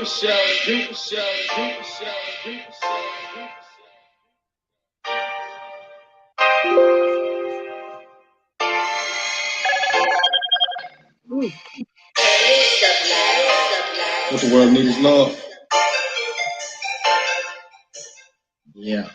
What the world needs is love. Yeah.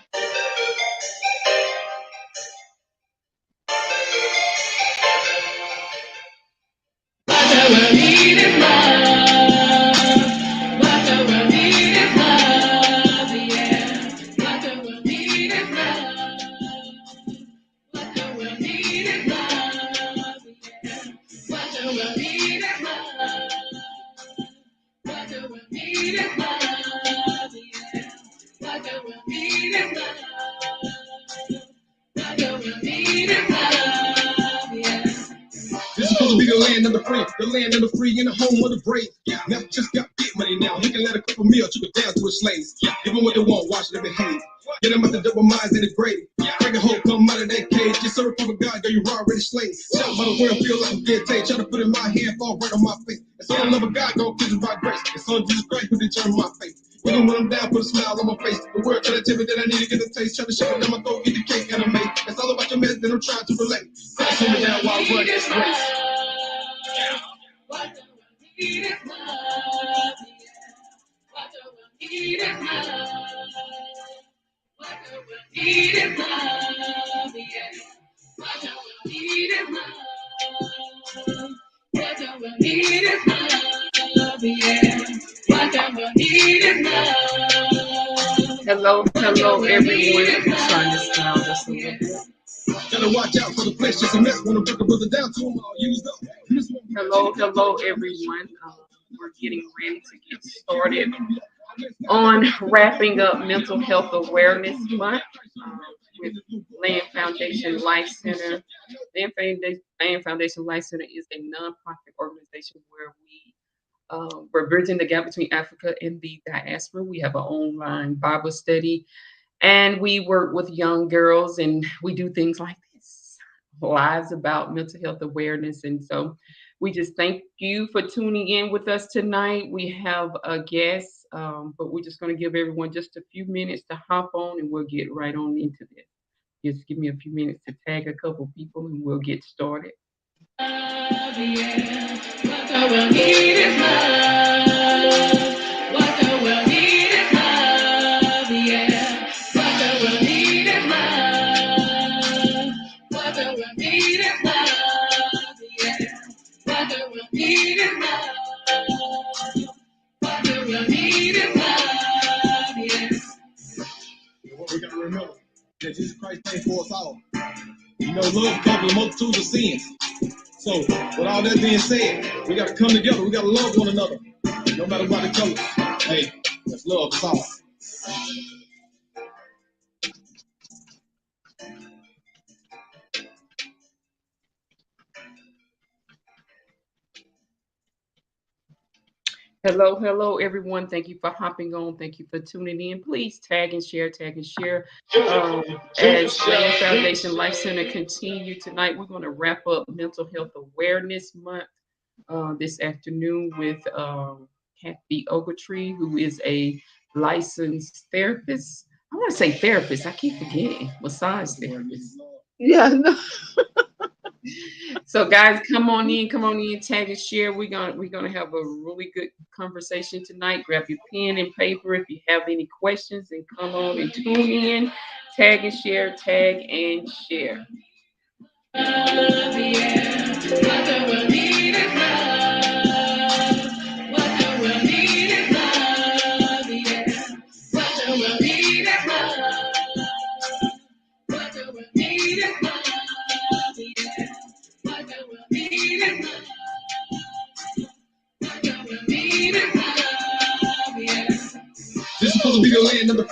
This is supposed to be the land of the free, and the home of the brave. Never just got big money now. He can let a couple meal trickle down to his slaves. Give them what they want, watch them behave. Get them out the double minds in the grave. Break a hole, come out of that cage. Just serve for God, girl, you already slaves. Shout by the world, feel like I'm dead tape. Try to put in my hand, fall right on my face. And so the love of God, go kiss him by grace. And son Jesus Christ, who determined my faith. Even when I'm down, put a smile on my face. The world trying to tell me that I need to get a taste. Trying to shove it down my throat, get the cake and I make. It's all about your mess, then I'm trying to relate. Pass me down while I run this race. What do we need is love? What do we need is love? What do we need is love? What do we need is love? What do we need is love? What do we need is love? Hello, everyone. I'm trying to sound this a little bit. Gotta watch out for the flesh, just a mess. Wanna break a brother down to him, all used up. Hello, everyone. We're getting ready to get started on wrapping up Mental Health Awareness Month with Land Foundation Life Center. Land Foundation Life Center is a nonprofit organization where we're bridging the gap between Africa and the diaspora. We have an online Bible study, and we work with young girls, and we do things like this, lives about mental health awareness. And so we just thank you for tuning in with us tonight. We have a guest, but we're just going to give everyone just a few minutes to hop on, and we'll get right on into this. Just give me a few minutes to tag a couple people, and we'll get started. What the world need is love. What the world need is love. Yeah. What the world need is love. What the world need is love. Yeah. What the world need is love. What the world need is love. Yeah. What we gotta remember that Jesus Christ paid for us all. You know, love covers a multitude of sins. So, with all that being said, we got to come together. We got to love one another, no matter what the color. Hey, let's love us all. Hello, everyone. Thank you for hopping on. Thank you for tuning in. Please tag and share. As Land Foundation Life Center continue tonight, we're going to wrap up Mental Health Awareness Month this afternoon with Kathy Ogletree, who is a licensed therapist. I want to say therapist. I keep forgetting. Massage therapist. Yeah. No. So guys, come on in, tag and share. We're gonna have a really good conversation tonight. Grab your pen and paper if you have any questions, and come on and tune in. Tag and share. This is supposed to be the land of the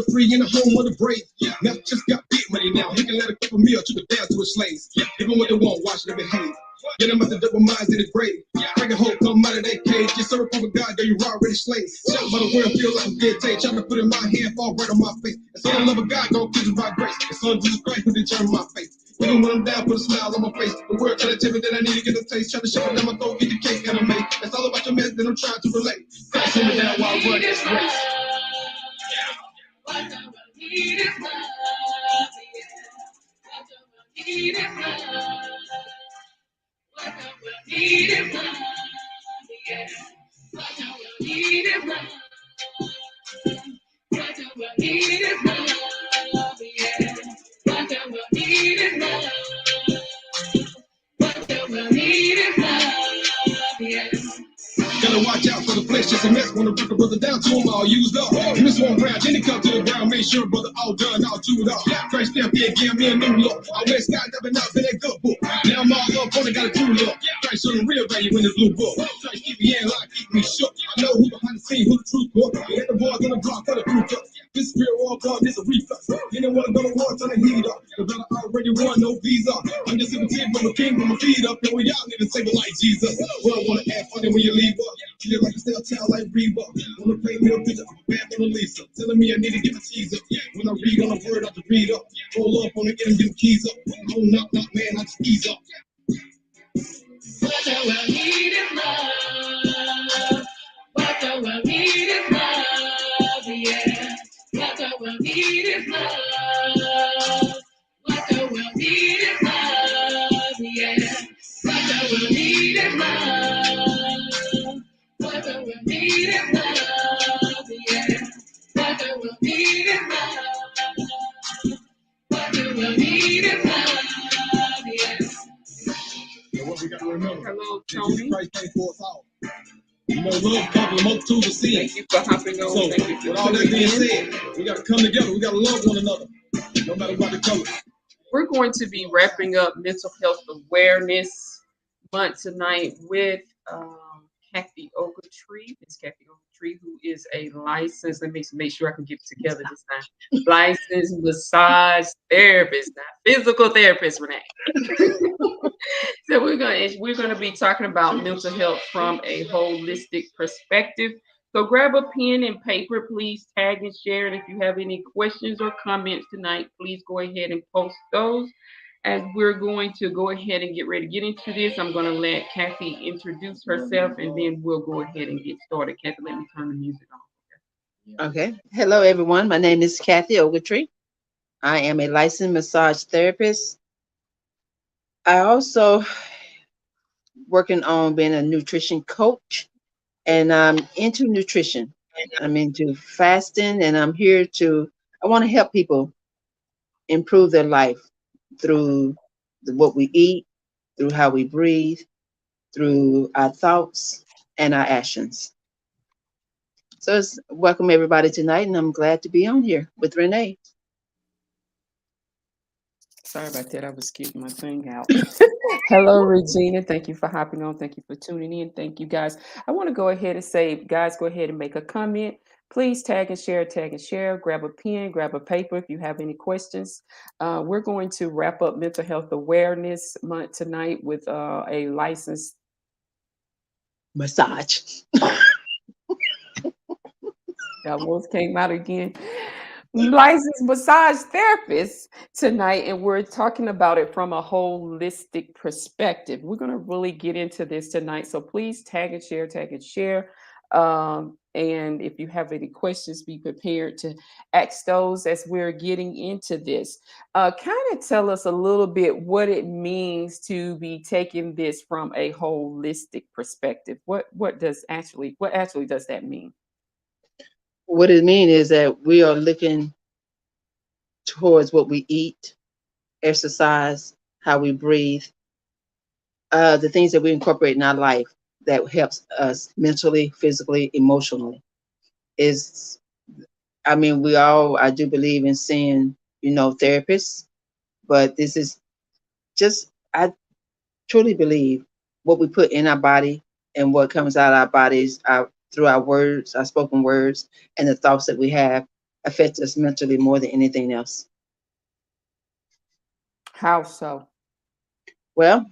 free, and the home of the brave. Never just got big money now. He can let a couple meal trickle down to his slaves. Give them what they want, watch them behave. Get them out the double minds in the grave. Break a hole, come out of that cage. Just serve for God, girl, you already slaves. Shout by the world, feel like I'm dead tape. Trying to put in my hand, fall right on my face. And so the love of God, go kiss him by grace. And son Jesus Christ, who determined my faith. Even when I'm down, put a smile on my face. The word trying to tell me that I need to get a taste. Trying to shove it down my throat, get the cake and I make. It's all about your mess, then I'm trying to relate. Crash me down while I run this race. What the world need is love, yeah. What the world need is love. What the world need is love, yeah. What the world need is love. What the world need is love, yeah. What the world need is love. What the world need is love, yeah. Gotta watch out for the flesh, just a mess. Wanna break a brother down to him all used up. Give me one round, then he come to the ground, make sure brother all done, all chewed up. Christ step here, give me a new look. I went skydiving out in that good book. Now I'm all up on it, got a true look. Christ showing the real value in this blue book. Christ keep me in line, keep me shook. I know who behind the scene, who the truth book. Let the boys on the block for the crew cups. This spirit war blood, this a reflex. You didn't want to go to war, turn the heat up. The brother already won, no visa. I'm just a tip from a king, from my feet up. And we all need to save it like Jesus. Well, I want to act funny when you leave up. Treat it like a stale child like Reba. Wanna play me a picture, I'm a bad on Lisa. Telling me I need to get a teaser. When I read on a word, I just read up. Roll up on the end and get the keys up. Oh, knock, knock, man, I just ease up. What the world need is love. What the world need is love, yeah. What the world need is love. What the world need is love, yeah. What the world need is love. What the world need is love, yeah. What the world need is love. What the world need is love, yeah. And what we got to remember, hello, Tony. Christ came for us all. You know, love covers the multitude of sin. Thank you for hopping on. So, thank you for with all that being said, we got to come together. We got to love one another, no matter what the color. We're going to be wrapping up Mental Health Awareness Month tonight with Kathy Ogletree. It's Kathy Ogletree, who is a licensed, let me make sure I can get it together this time, licensed massage therapist, not physical therapist, Renee. So we're gonna be talking about mental health from a holistic perspective. So grab a pen and paper, please tag and share. And if you have any questions or comments tonight, please go ahead and post those. As we're going to go ahead and get ready to get into this, I'm going to let Kathy introduce herself, and then we'll go ahead and get started. Kathy, let me turn the music on. Okay. Hello, everyone. My name is Kathy Ogletree. I am a licensed massage therapist. I also working on being a nutrition coach, and I'm into nutrition. I'm into fasting, and I want to help people improve their life through what we eat, through how we breathe, through our thoughts and our actions. So welcome everybody tonight, and I'm glad to be on here with Renee. Sorry about that. I was getting my thing out. Hello, Regina. Thank you for hopping on. Thank you for tuning in. Thank you, guys. I want to go ahead and say, guys, go ahead and make a comment. Please tag and share. Grab a pen, grab a paper if you have any questions. We're going to wrap up Mental Health Awareness Month tonight with a licensed massage. That almost came out again. Licensed massage therapist tonight, and we're talking about it from a holistic perspective. We're going to really get into this tonight, so please tag and share. And if you have any questions, be prepared to ask those as we're getting into this. Kind of tell us a little bit what it means to be taking this from a holistic perspective. What actually does that mean? What it means is that we are looking towards what we eat, exercise, how we breathe, the things that we incorporate in our life that helps us mentally, physically, emotionally. I do believe in seeing, therapists, but this is I truly believe what we put in our body and what comes out of our bodies through our words, our spoken words, and the thoughts that we have affect us mentally more than anything else. How so? Well,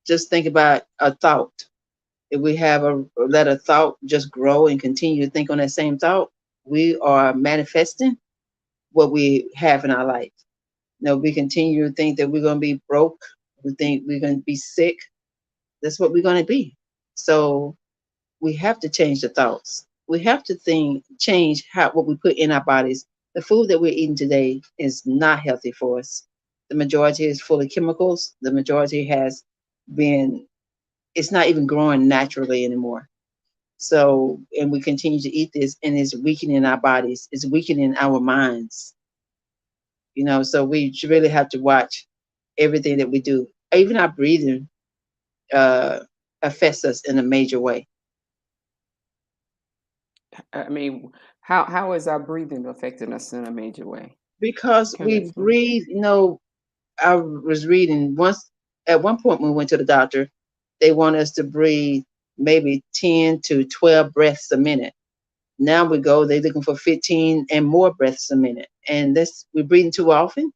just think about a thought. If we let a thought just grow and continue to think on that same thought, we are manifesting what we have in our life. No, we continue to think that we're going to be broke. We think we're going to be sick. That's what we're going to be. So we have to change the thoughts. We have to change how what we put in our bodies. The food that we're eating today is not healthy for us. The majority is full of chemicals. The majority has been, it's not even growing naturally anymore. So, and we continue to eat this, and it's weakening our bodies. It's weakening our minds. So we really have to watch everything that we do. Even our breathing uh, affects us in a major way I mean, how is our breathing affecting us in a major way? because Can you we explain? breathe. I was reading once at one point when we went to the doctor, they want us to breathe maybe 10 to 12 breaths a minute. Now they're looking for 15 and more breaths a minute. And we're breathing too often,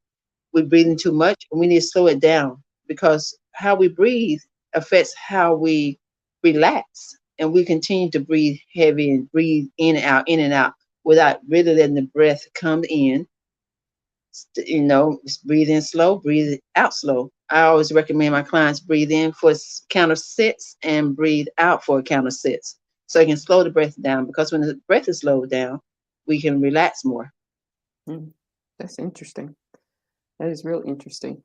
we're breathing too much, and we need to slow it down because how we breathe affects how we relax. And we continue to breathe heavy and breathe in and out, without really letting the breath come in. Just breathe in slow, breathe out slow. I always recommend my clients breathe in for a count of six and breathe out for a count of six. So you can slow the breath down, because when the breath is slowed down, we can relax more. Mm, that's interesting. That is real interesting.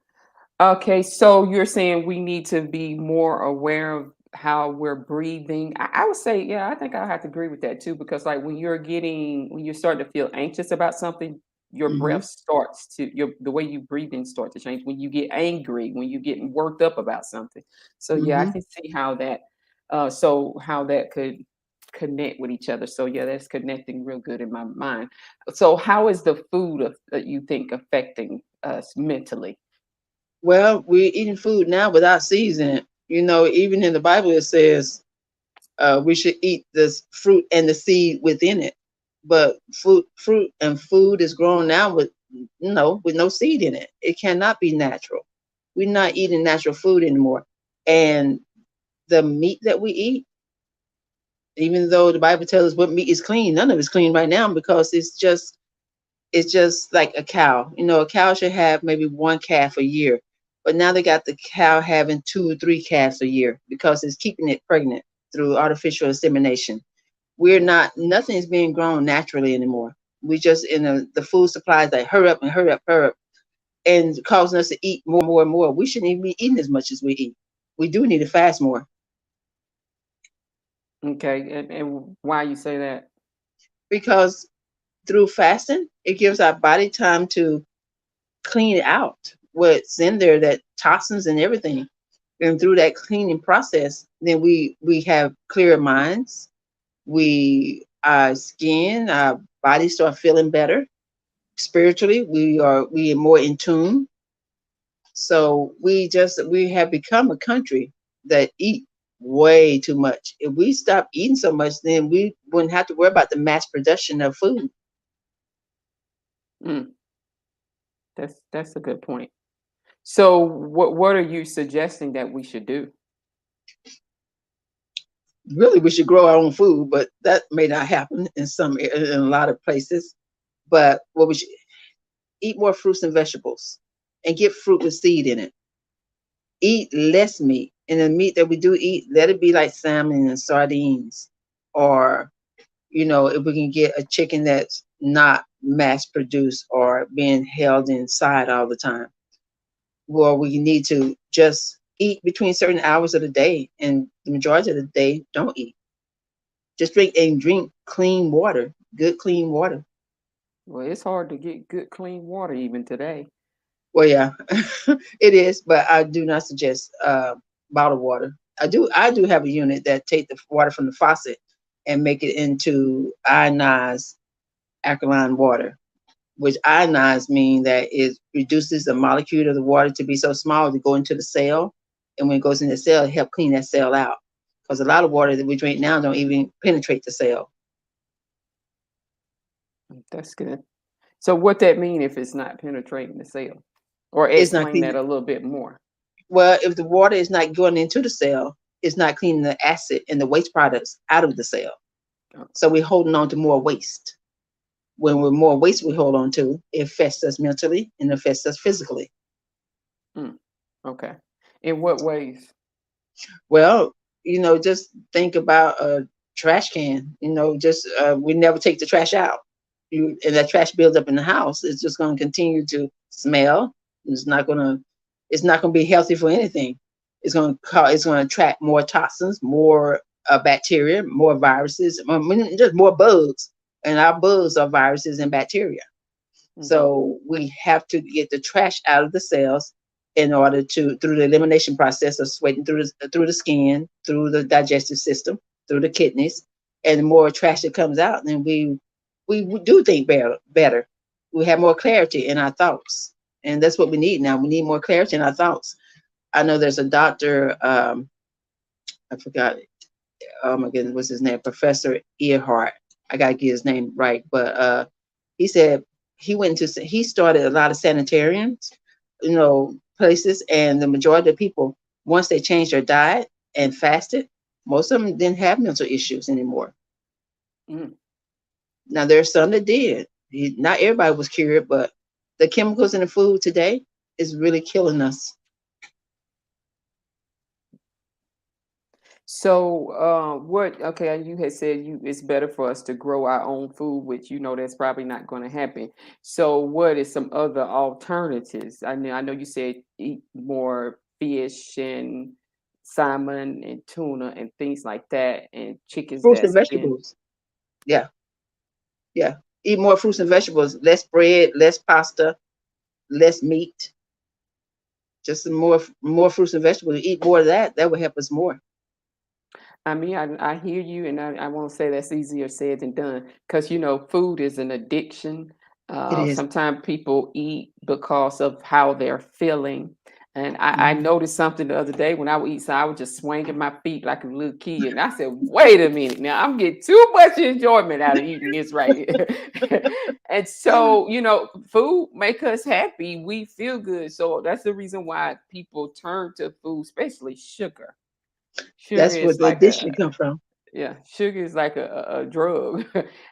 Okay, so you're saying we need to be more aware of how we're breathing. I would say, yeah, I think I have to agree with that too, because like when you're starting to feel anxious about something, your Hmm. breath starts to the way you breathe in start to change. When you get angry, when you're getting worked up about something. So yeah, I Hmm. can see how that could connect with each other. So yeah, that's connecting real good in my mind. So how is the food that you think affecting us mentally? Well, we're eating food now without seasoning. Even in the Bible, it says we should eat this fruit and the seed within it. But fruit and food is grown now with no seed in it. It cannot be natural. We're not eating natural food anymore. And the meat that we eat, even though the Bible tells us what meat is clean, none of it's clean right now, because it's just like a cow. A cow should have maybe one calf a year, but now they got the cow having two or three calves a year because it's keeping it pregnant through artificial insemination. Nothing is being grown naturally anymore. We just in the food supplies that hurry up and hurry up, hurry up, and causing us to eat more and more. We shouldn't even be eating as much as we eat. We do need to fast more, Okay, and why you say that? because through fasting, it gives our body time to clean out what's in there, that toxins and everything. And through that cleaning process, then we have clearer minds. Our skin, our bodies start feeling better. Spiritually, we are more in tune. So we have become a country that eat way too much. If we stop eating so much, then we wouldn't have to worry about the mass production of food. Mm, that's a good point. So what are you suggesting that we should do? Really, we should grow our own food, but that may not happen in a lot of places. But what we should eat more fruits and vegetables, and get fruit with seed in it. Eat less meat, and the meat that we do eat, let it be like salmon and sardines, or if we can get a chicken that's not mass produced or being held inside all the time. Well, we need to just eat between certain hours of the day, and the majority of the day don't eat. Just drink clean water, good clean water. Well, it's hard to get good clean water even today. Well, yeah, it is, but I do not suggest bottled water. I do have a unit that take the water from the faucet and make it into ionized alkaline water, which ionized mean that it reduces the molecule of the water to be so small to go into the cell, and when it goes in the cell, it help clean that cell out. Because a lot of water that we drink now don't even penetrate the cell. That's good. So what that mean if it's not penetrating the cell? Or It's not explain clean. that a little bit more. Well, if the water is not going into the cell, it's not cleaning the acid and the waste products out of the cell. Oh, So we're holding on to more waste. when we're more weights we hold on to, it affects us mentally and affects us physically. Mm, okay. In what ways? Well, just think about a trash can. Just we never take the trash out. And that trash builds up in the house. It's just going to continue to smell. It's not going to. It's not going to be healthy for anything. It's going to attract more toxins, more bacteria, more viruses, just more bugs. And our bugs are viruses and bacteria. So we have to get the trash out of the cells in order to, through the elimination process of sweating through the skin, through the digestive system, through the kidneys, and the more trash that comes out, then we do think better. We have more clarity in our thoughts, and that's what we need now. We need more clarity in our thoughts. I know there's a doctor. I forgot. Oh my goodness, what's his name? Professor Earhart. I gotta get his name right, but he said he started a lot of sanitariums, places, and the majority of people, once they changed their diet and fasted, most of them didn't have mental issues anymore. Mm. Now there's some that did. Not everybody was cured, but the chemicals in the food today is really killing us. So, okay, you had said it's better for us to grow our own food, which that's probably not going to happen. So, what is some other alternatives? I know you said eat more fish and salmon and tuna and things like that, and chickens Fruits and that's been. vegetables. Yeah, yeah. Eat more fruits and vegetables, less bread, less pasta, less meat. Just more fruits and vegetables. Eat more of that. That would help us more. I mean, I hear you, and I won't say that's easier said than done because food is an addiction. It is. Sometimes people eat because of how they're feeling. And I Mhm. noticed something the other day when I would eat, so I was just swinging my feet like a little kid. And I said, wait a minute, now I'm getting too much enjoyment out of eating this right here. And so, food make us happy. We feel good. So that's the reason why people turn to food, especially sugar. Sugar That's where is the like addiction come from. sugar is like a drug,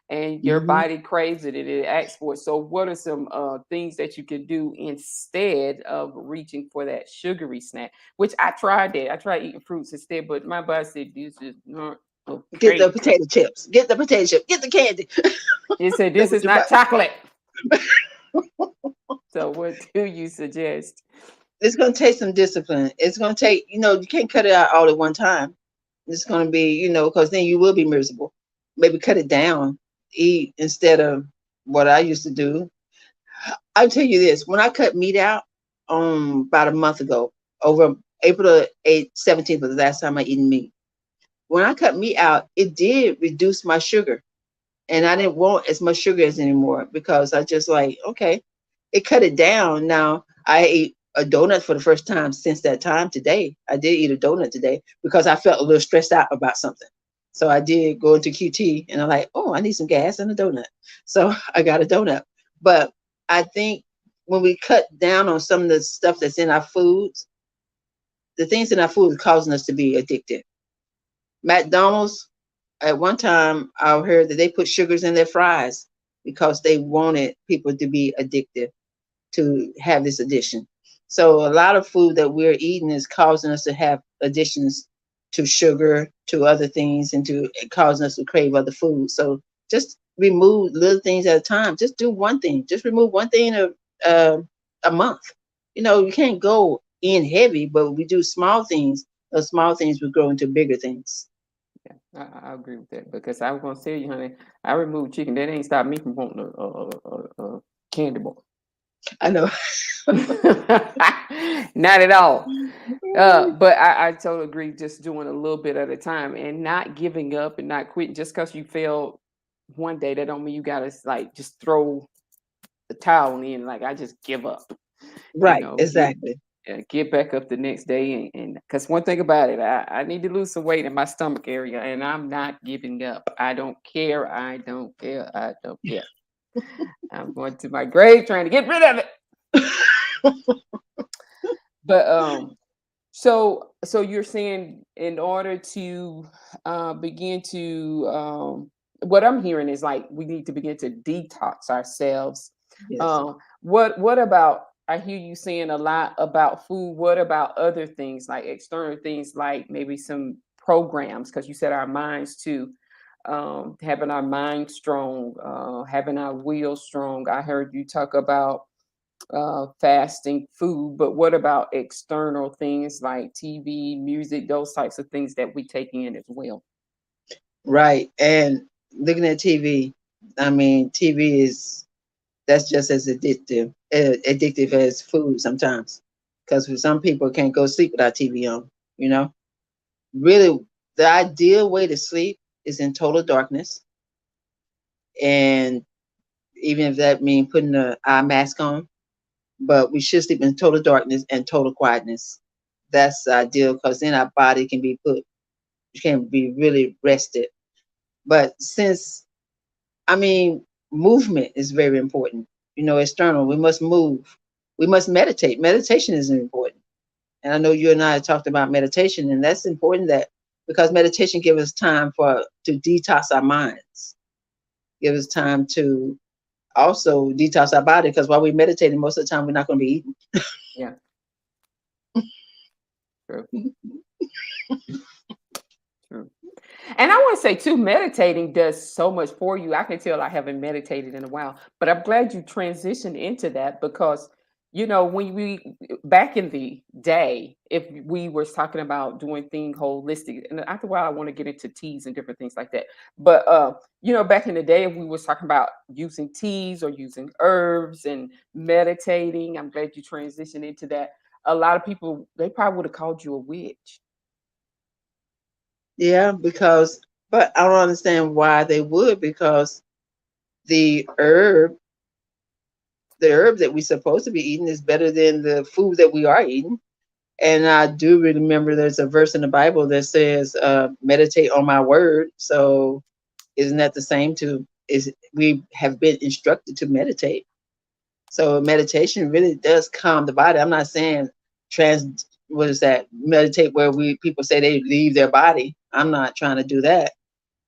and your Hmm. body craves it and it asks for it. So, what are some things that you can do instead of reaching for that sugary snack? Which I tried that. I tried eating fruits instead, but my body said this is not Get the okay. potato chips. Get the potato chip. Get the candy. It said That's this what is your not body. chocolate. So, what do you suggest? It's going to take some discipline. It's going to take. You can't cut it out all at one time. It's going to be, because then you will be miserable. Maybe cut it down. Eat instead of what I used to do. I'll tell you this: when I cut meat out, about a month ago, over April 8th, 17th was the last time I eaten meat. When I cut meat out, it did reduce my sugar, and I didn't want as much sugar as anymore because I just like, okay, it cut it down. Now I ate a donut for the first time since that time today. I did eat a donut today because I felt a little stressed out about something. So I did go into QT and I'm like, oh, I need some gas and a donut. So I got a donut. But I think when we cut down on some of the stuff that's in our foods, the things in our food is causing us to be addicted. McDonald's, at one time, I heard that they put sugars in their fries because they wanted people to be addicted, to have this addiction. So a lot of food that we're eating is causing us to have additions to sugar, to other things, and to causing us to crave other food. So just remove little things at a time. Just do one thing. Just remove one thing a month. You can't go in heavy, but we do small things. Those small things will grow into bigger things. Yeah, I agree with that because I was gonna tell you, honey, I removed chicken. That ain't stopped me from wanting a candy bar. I know. Not at all. But I totally agree. Just doing a little bit at a time and not giving up and not quitting just because you failed one day. That don't mean you gotta like just throw the towel in. Like I just give up. Right, Get exactly. get back up the next day and because one thing about it, I need to lose some weight in my stomach area, and I'm not giving up. I don't care. I don't care. I don't care. I'm going to my grave trying to get rid of it. But so you're saying in order to begin to what I'm hearing is like we need to begin to detox ourselves. Yes. What about, I hear you saying a lot about food. What about other things like external things, like maybe some programs? Because you said our minds too, having our mind strong, having our will strong. I heard you talk about fasting food, but what about external things like TV, music, those types of things that we take in as well? Right. And looking at TV, I mean, TV is that's just as addictive as food sometimes. Because for some people can't go sleep without TV on, you know. Really, the ideal way to sleep is in total darkness. And even if that means putting a eye mask on, but we should sleep in total darkness and total quietness. That's ideal because then our body can be put, can be really rested. But since, I mean, movement is very important. You know, external, we must move. We must meditate. Meditation is important. And I know you and I talked about meditation, and that's important that because meditation gives us time to detox our minds, give us time to also detox our body because while we're meditating, most of the time we're not going to be eating. Yeah. True. True. And I want to say too, meditating does so much for you. I can tell I haven't meditated in a while, but I'm glad you transitioned into that because, you know, when we back in the day, if we were talking about doing things holistic, and after a while, I want to get into teas and different things like that. But you know, back in the day, if we was talking about using teas or using herbs and meditating, I'm glad you transitioned into that. A lot of people, they probably would have called you a witch. Yeah, because, but I don't understand why they would because the herb, the herb that we're supposed to be eating is better than the food that we are eating. And I do remember there's a verse in the Bible that says, meditate on my word. So isn't that the same to, is we have been instructed to meditate. So meditation really does calm the body. I'm not saying what is that, meditate where we people say they leave their body. I'm not trying to do that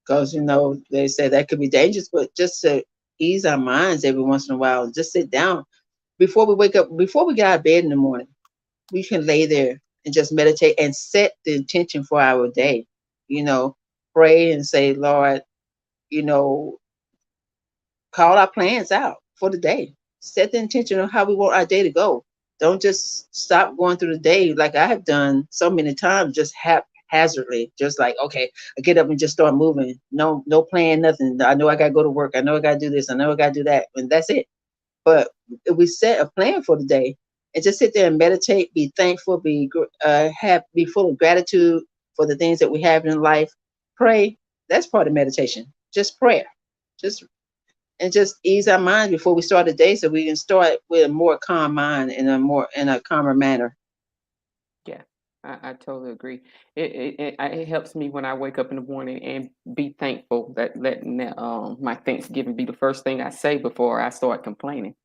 because you know they say that could be dangerous, but just to ease our minds every once in a while, just sit down before we wake up, before we get out of bed in the morning, we can lay there and just meditate and set the intention for our day. You know, pray and say, Lord, you know, call our plans out for the day. Set the intention on how we want our day to go. Don't just stop going through the day like I have done so many times, just haphazardly, just like, okay, I get up and just start moving. No plan, nothing. I know I gotta go to work. I know I gotta do this. I know I gotta do that, and that's it. But if we set a plan for the day and just sit there and meditate, be thankful, be full of gratitude for the things that we have in life. Pray. That's part of meditation. Just prayer. Just and just ease our minds before we start the day so we can start with a more calm mind in a calmer manner. Yeah, I totally agree. It helps me when I wake up in the morning and be thankful that letting that, my Thanksgiving be the first thing I say before I start complaining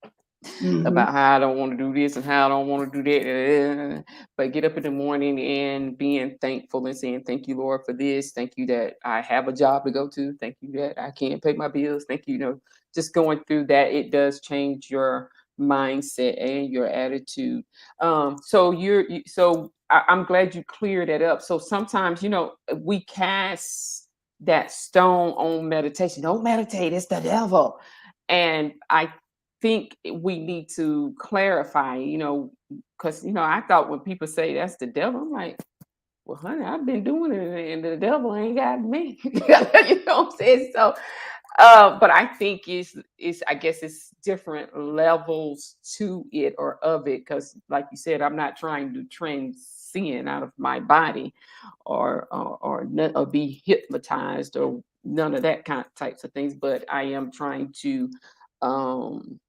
Hmm. about how I don't want to do this and how I don't want to do that. But get up in the morning and being thankful and saying, thank you, Lord, for this. Thank you that I have a job to go to. Thank you that I can't pay my bills. Thank you, you know, just going through that, it does change your mindset and your attitude. So I'm glad you cleared that up. So sometimes, you know, we cast that stone on meditation. Don't meditate, it's the devil. And I think we need to clarify, you know, because you know, I thought when people say that's the devil, I'm like, well, honey, I've been doing it, and the devil ain't got me. You know what I'm saying? So, but I think it's I guess it's different levels to it or of it, because like you said, I'm not trying to transcend out of my body or be hypnotized or none of that kind of types of things, but I am trying to um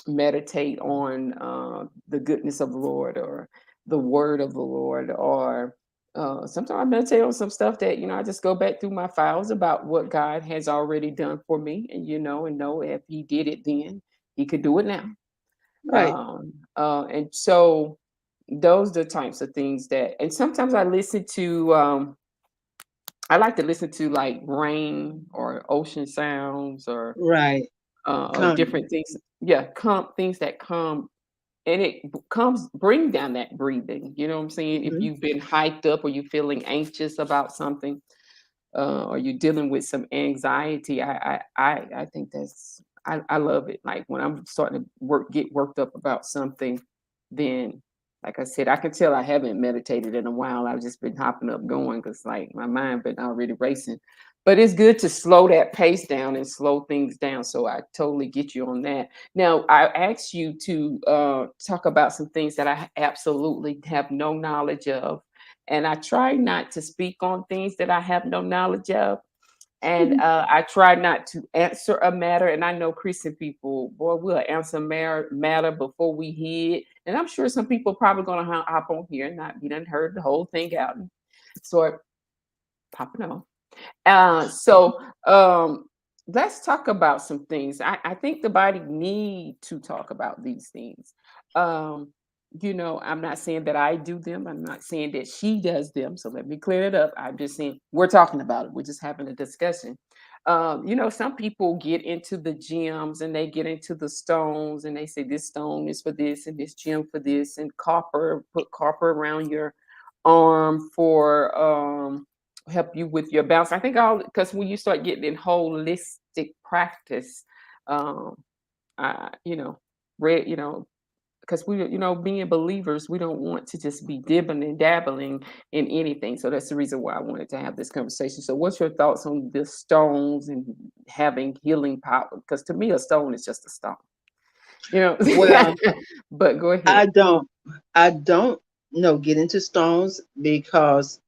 meditate on the goodness of the Lord or the word of the Lord, or sometimes I meditate on some stuff that, you know, I just go back through my files about what God has already done for me, and you know if He did it then, He could do it now. Right. And so those are the types of things that, and sometimes I listen to I like to listen to like rain or ocean sounds Right. or Calming. different things. Yeah, things that come and comes bring down that breathing. You know what I'm saying? If Mhm. you've been hyped up or you're feeling anxious about something, or you're dealing with some anxiety, I think I love it. Like when I'm starting to get worked up about something, then like I said, I can tell I haven't meditated in a while. I've just been hopping up going because like my mind been already racing. But it's good to slow that pace down and slow things down. So I totally get you on that. Now I asked you to talk about some things that I absolutely have no knowledge of, and I try not to speak on things that I have no knowledge of. And I try not to answer a matter. And I know Christian people, boy, we'll answer matter before we hear it. And I'm sure some people probably going to hop on here and not be done heard the whole thing out and sort popping on. So let's talk about some things. I think the body need to talk about these things. Um, I'm not saying that I do them. I'm not saying that she does them. So let me clear it up. I'm just saying we're talking about it. We're just having a discussion. Some people get into the gyms and they get into the stones and they say this stone is for this and this gem for this and put copper around your arm for help you with your balance. I think all because when you start getting in holistic practice, um, I read because we being believers, we don't want to just be dibbing and dabbling in anything. So that's the reason why I wanted to have this conversation. So what's your thoughts on the stones and having healing power? Because to me, a stone is just a stone, you know. Well, But go I ahead. don't, I don't get into stones because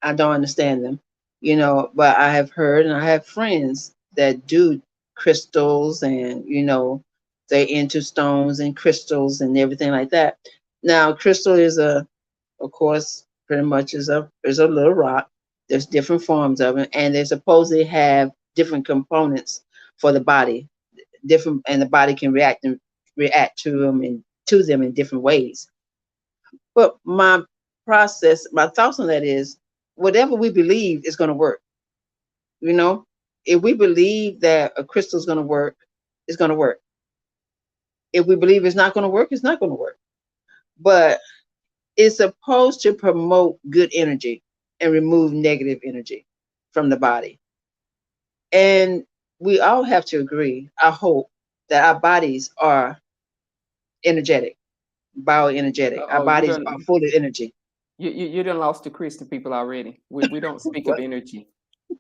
I don't understand them, but I have heard and I have friends that do crystals and, they into stones and crystals and everything like that. Now, crystal is of course, pretty much is a little rock. There's different forms of it, and they supposedly have different components for the body, different, and the body can react to them in different ways. But my thoughts on that is, whatever we believe is going to work. You know, if we believe that a crystal is going to work, it's going to work. If we believe it's not going to work, it's not going to work. But it's supposed to promote good energy and remove negative energy from the body. And we all have to agree, I hope, that our bodies are energetic, bioenergetic. Our Oh, you bodies are don't. full of energy. You done lost the Christian people already. We don't speak of What? energy.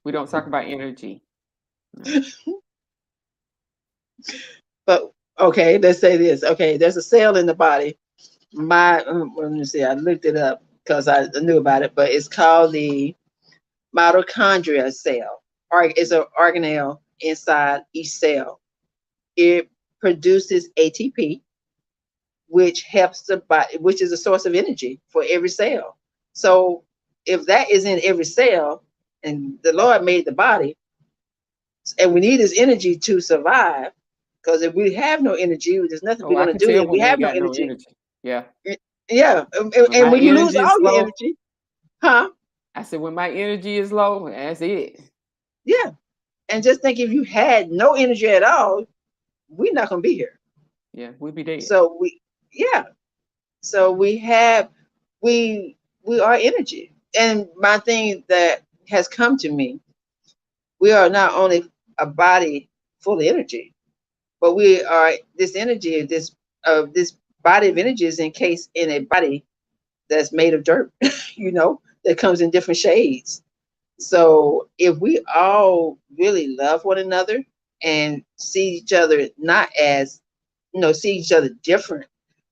We don't talk about energy. No. But okay, let's say this. Okay, there's a cell in the body. Let me see. I looked it up because I knew about it, but it's called the mitochondria cell. It's an organelle inside each cell. It produces ATP, which helps the body, which is a source of energy for every cell. So if that is in every cell, and the Lord made the body, and we need this energy to survive, because if we have no energy, there's nothing Oh, we're I going can to do. tell If we when you have ain't no got no energy, energy. Yeah. yeah, When and my when you lose energy is all your low, energy, huh? I said when my energy is low, that's it. Yeah. And just think, if you had no energy at all, we're not going to be here. Yeah, we'll be dead. So yeah. So we we are energy. And my thing that has come to me, we are not only a body full of energy, but we are this energy, this body of energy is encased in a body that's made of dirt, that comes in different shades. So if we all really love one another and see each other not as, see each other different,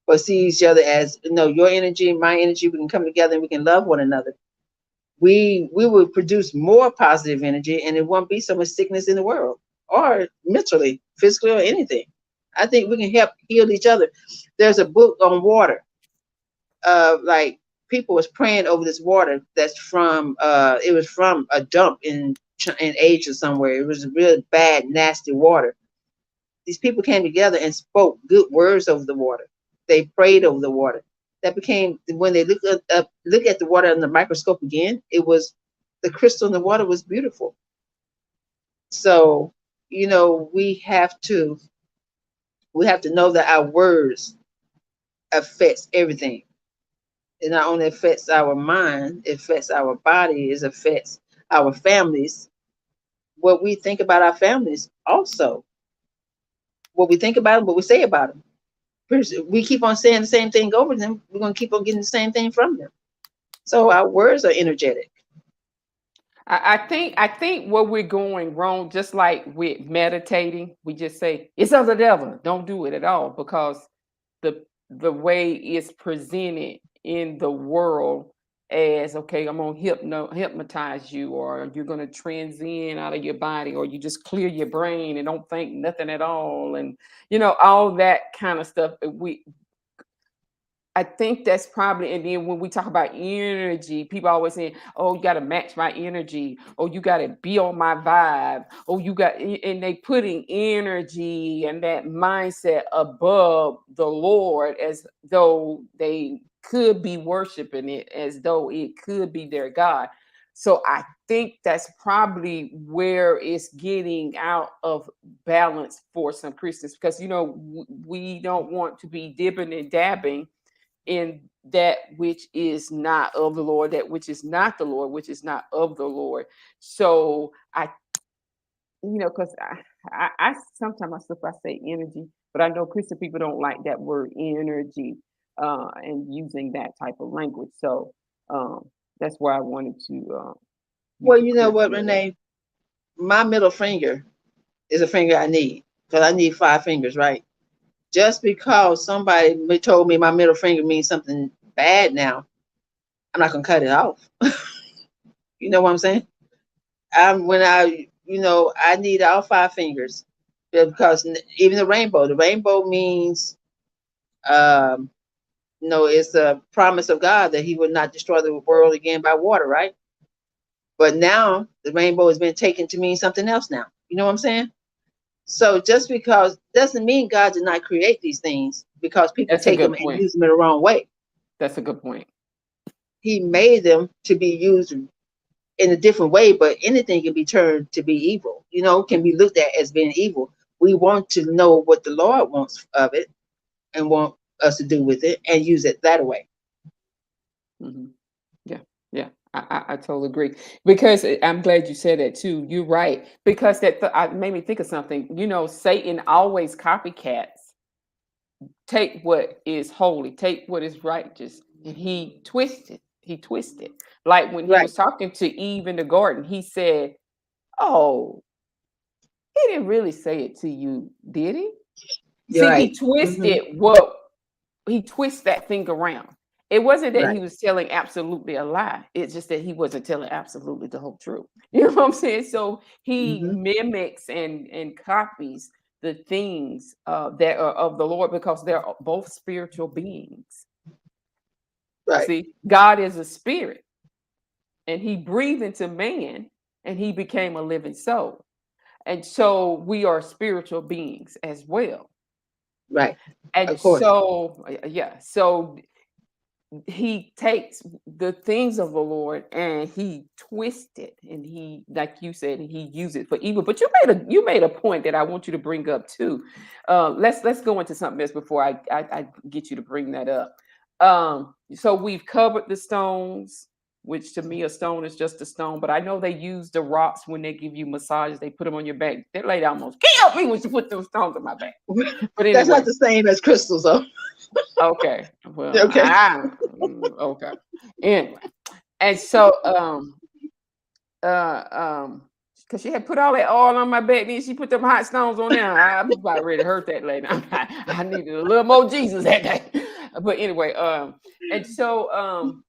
but see each other as, your energy and my energy, we can come together and we can love one another. We will produce more positive energy, and it won't be so much sickness in the world, or mentally, physically, or anything. I think we can help heal each other. There's a book on water. Like, people was praying over this water that's from it was from a dump in Asia somewhere. It was really bad, nasty water. These people came together and spoke good words over the water. They prayed over the water. That became, when they look at the water under the microscope again, it was the crystal in the water was beautiful. So, we have to know that our words affects everything. It not only affects our mind, it affects our body, it affects our families. What we think about our families also. What we think about them, what we say about them. We keep on saying the same thing over them, we're going to keep on getting the same thing from them. So our words are energetic. I think where we're going wrong, just like with meditating, we just say it's of the devil. Don't do it at all, because the way it's presented in the world as, okay, I'm gonna hypnotize you, or you're gonna transcend out of your body, or you just clear your brain and don't think nothing at all, and all that kind of stuff. I think that's probably, and then when we talk about energy, people always saying, "Oh, you got to match my energy. Oh, you got to be on my vibe. Oh, and they putting energy and that mindset above the Lord, as though they could be worshiping it, as though it could be their God. So I think that's probably where it's getting out of balance for some Christians, because we don't want to be dipping and dabbing in that which is not of the Lord, that which is not the Lord, which is not of the Lord. So because I sometimes I say energy, but I know Christian people don't like that word energy, and using that type of language. So that's why I wanted to Well, to you know clear what, some of that. Renee? My middle finger is a finger I need, because I need 5 fingers, right? Just because somebody told me my middle finger means something bad now, I'm not gonna cut it off. You know what I'm saying? I need all 5 fingers, because even the rainbow means, um, it's a promise of God that He would not destroy the world again by water, right? But now the rainbow has been taken to mean something else now. You know what I'm saying? So just because doesn't mean God did not create these things, because people That's a take them good and point. use them in the wrong way. That's a good point. He made them to be used in a different way, but anything can be turned to be evil, can be looked at as being evil. We want to know what the Lord wants of it and want us to do with it and use it that way. Hmm. Yeah, yeah, I totally agree. Because I'm glad you said that too. You're right. Because I made me think of something. Satan always copycats. Take what is holy, take what is righteous, and he twisted. He twisted. Like when he Right. was talking to Eve in the garden, he said, "Oh, he didn't really say it to you, did he?" You're See, right. Hmm. he twists that thing around. It wasn't that he Right. was telling absolutely a lie. It's just that he wasn't telling absolutely the whole truth. You know what I'm saying? So he Hmm. mimics and copies the things that are of the Lord, because they're both spiritual beings. Right. See, God is a spirit, and he breathed into man, and he became a living soul. And so we are spiritual beings as well. Right. And Of course. so, yeah, so he takes the things of the Lord and he twists it, and he, like you said, he used it for evil. But you made a point that I want you to bring up too. Let's go into something else before I get you to bring that up. So we've covered the stones, which to me a stone is just a stone, but I know they use the rocks when they give you massages. They put them on your back. That lady almost killed me when she put those stones on my back. But That's not anyway. the same as crystals, though. Okay. Well, Okay. okay. Anyway, and so because she had put all that oil on my back, then she put them hot stones on there. I was about ready to hurt that lady. I needed a little more Jesus that day. But anyway, and so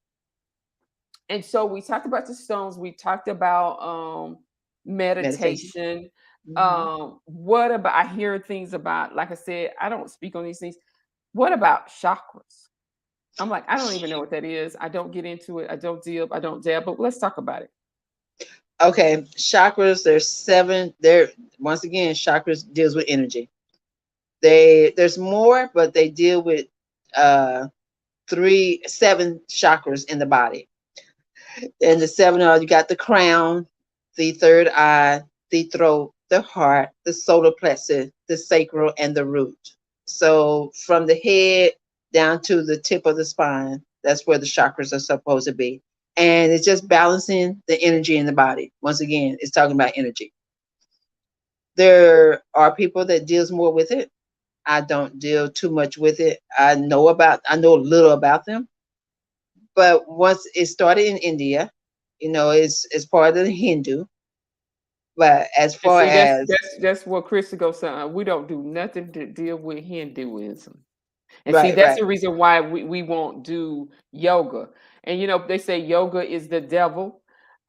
we talked about the stones. We talked about Meditation. meditation. Hmm. What about, I hear things about, like I said, I don't speak on these things. What about chakras? I'm like, I don't even know what that is. I don't get into it. I don't deal, I don't dab, but let's talk about it. Okay. Chakras, there's 7. There, once again, chakras deals with energy. There's more, but they deal with 7 chakras in the body. And the seven are, you got the crown, the third eye, the throat, the heart, the solar plexus, the sacral, and the root. So from the head down to the tip of the spine, that's where the chakras are supposed to be. And it's just balancing the energy in the body. Once again, it's talking about energy. There are people that deals more with it. I don't deal too much with it. I know a little about them. But once it started in India, it's part of the Hindu. But as And far see, as that's what Chris goes saying. We don't do nothing to deal with Hinduism. And see, right, that's right. the reason why we won't do yoga. And they say yoga is the devil.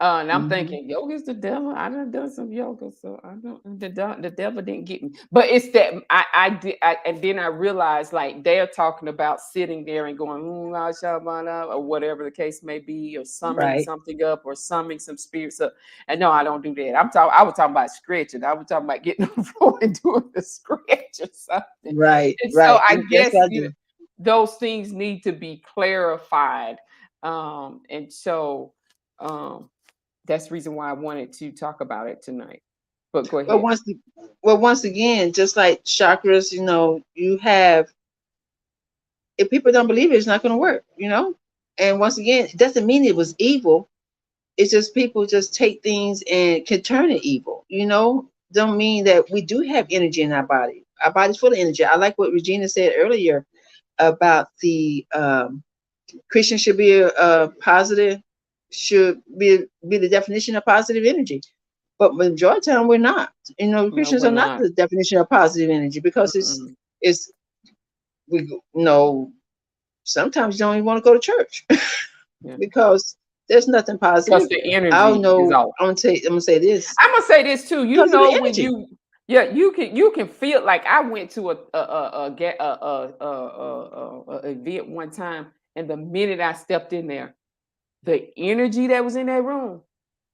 And I'm Hmm. thinking, yoga is the devil. I done some yoga, so I don't. The devil didn't get me. But it's that I did, and then I realized like they're talking about sitting there and going "Ah, shabana," or whatever the case may be, or summing Right, something up, or summing some spirits up. And no, I don't do that. I was talking about stretching. I was talking about getting on the floor and doing the stretch or something. right, And so right. I And that's guess what I do. those things need to be clarified. And so that's the reason why I wanted to talk about it tonight. But go But ahead. once again, just like chakras, you have, if people don't believe it, it's not going to work. And once again, it doesn't mean it was evil. It's just people just take things and can turn it evil. Don't mean that we do have energy in our body. Our body's full of energy. I like what Regina said earlier about the Christian should be a positive, should be the definition of positive energy. But majority of the time we're not. No, Christians we're are not not. the definition of positive energy because Mm-mm. it's we sometimes you don't even want to go to church Yeah. because there's nothing Because positive. the I don't energy is know. off. I'm gonna say this I'm gonna say this too. because of the When energy. you can feel like I went to a event one time, and the minute I stepped in there, the energy that was in that room,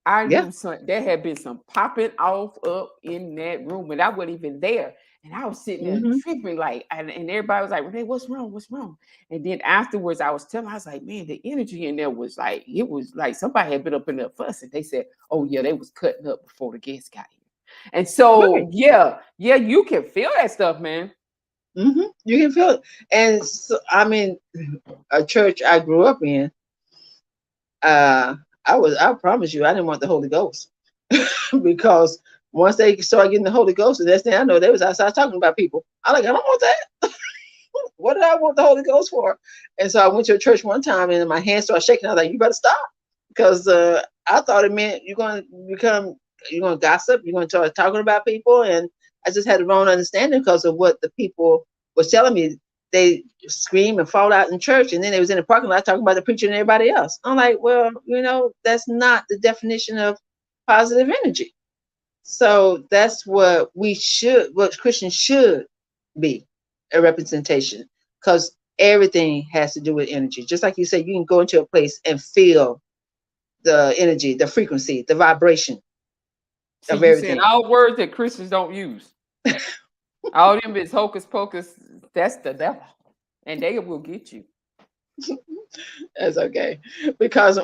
I Yeah. knew there had been some popping off up in that room, and I wasn't even there. And I was sitting there Hmm. tripping, like, and everybody was like, "Renee, what's wrong? What's wrong?" And then afterwards, I was like, "Man, the energy in there was like, it was like somebody had been up in there fussing." They said, "Oh yeah, they was cutting up before the guests got here." And Right. so, yeah, you can feel that stuff, man. You can feel it. And so, I mean, a church I grew up in, uh, I promise you, I didn't want the Holy Ghost because once they started getting the Holy Ghost, the next thing I know, they was outside talking about people. I like, I don't want that. What did I want the Holy Ghost for? And so I went to a church one time and my hands started shaking. I was like, you better stop. Because I thought it meant you're going to gossip, you're going to start talking about people. And I just had the wrong understanding because of what the people was telling me. They scream and fall out in church, and then they was in the parking lot talking about the preacher and everybody else. I'm like, well, that's not the definition of positive energy. So that's what Christians should be, a representation, because everything has to do with energy. Just like you said, you can go into a place and feel the energy, the frequency, the vibration See, of you saying everything. all words that Christians don't use. All them is hocus pocus. That's the devil, and they will get you. That's okay. Because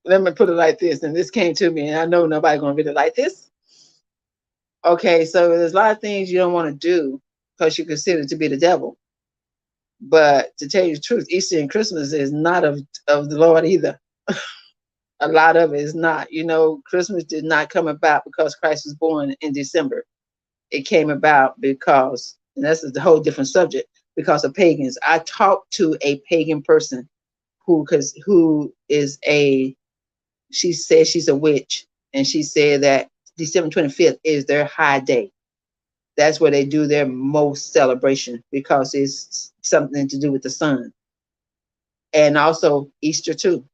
let me put it like this, and this came to me, and I know nobody gonna read it like this. Okay, so there's a lot of things you don't want to do because you consider it to be the devil. But to tell you the truth, Easter and Christmas is not of the Lord either. A lot of it is not. Christmas did not come about because Christ was born in December. It came about because, and this is a whole different subject, because of pagans. I talked to a pagan person who is she says she's a witch, and she said that December 25th is their high day. That's where they do their most celebration because it's something to do with the sun. And also Easter too.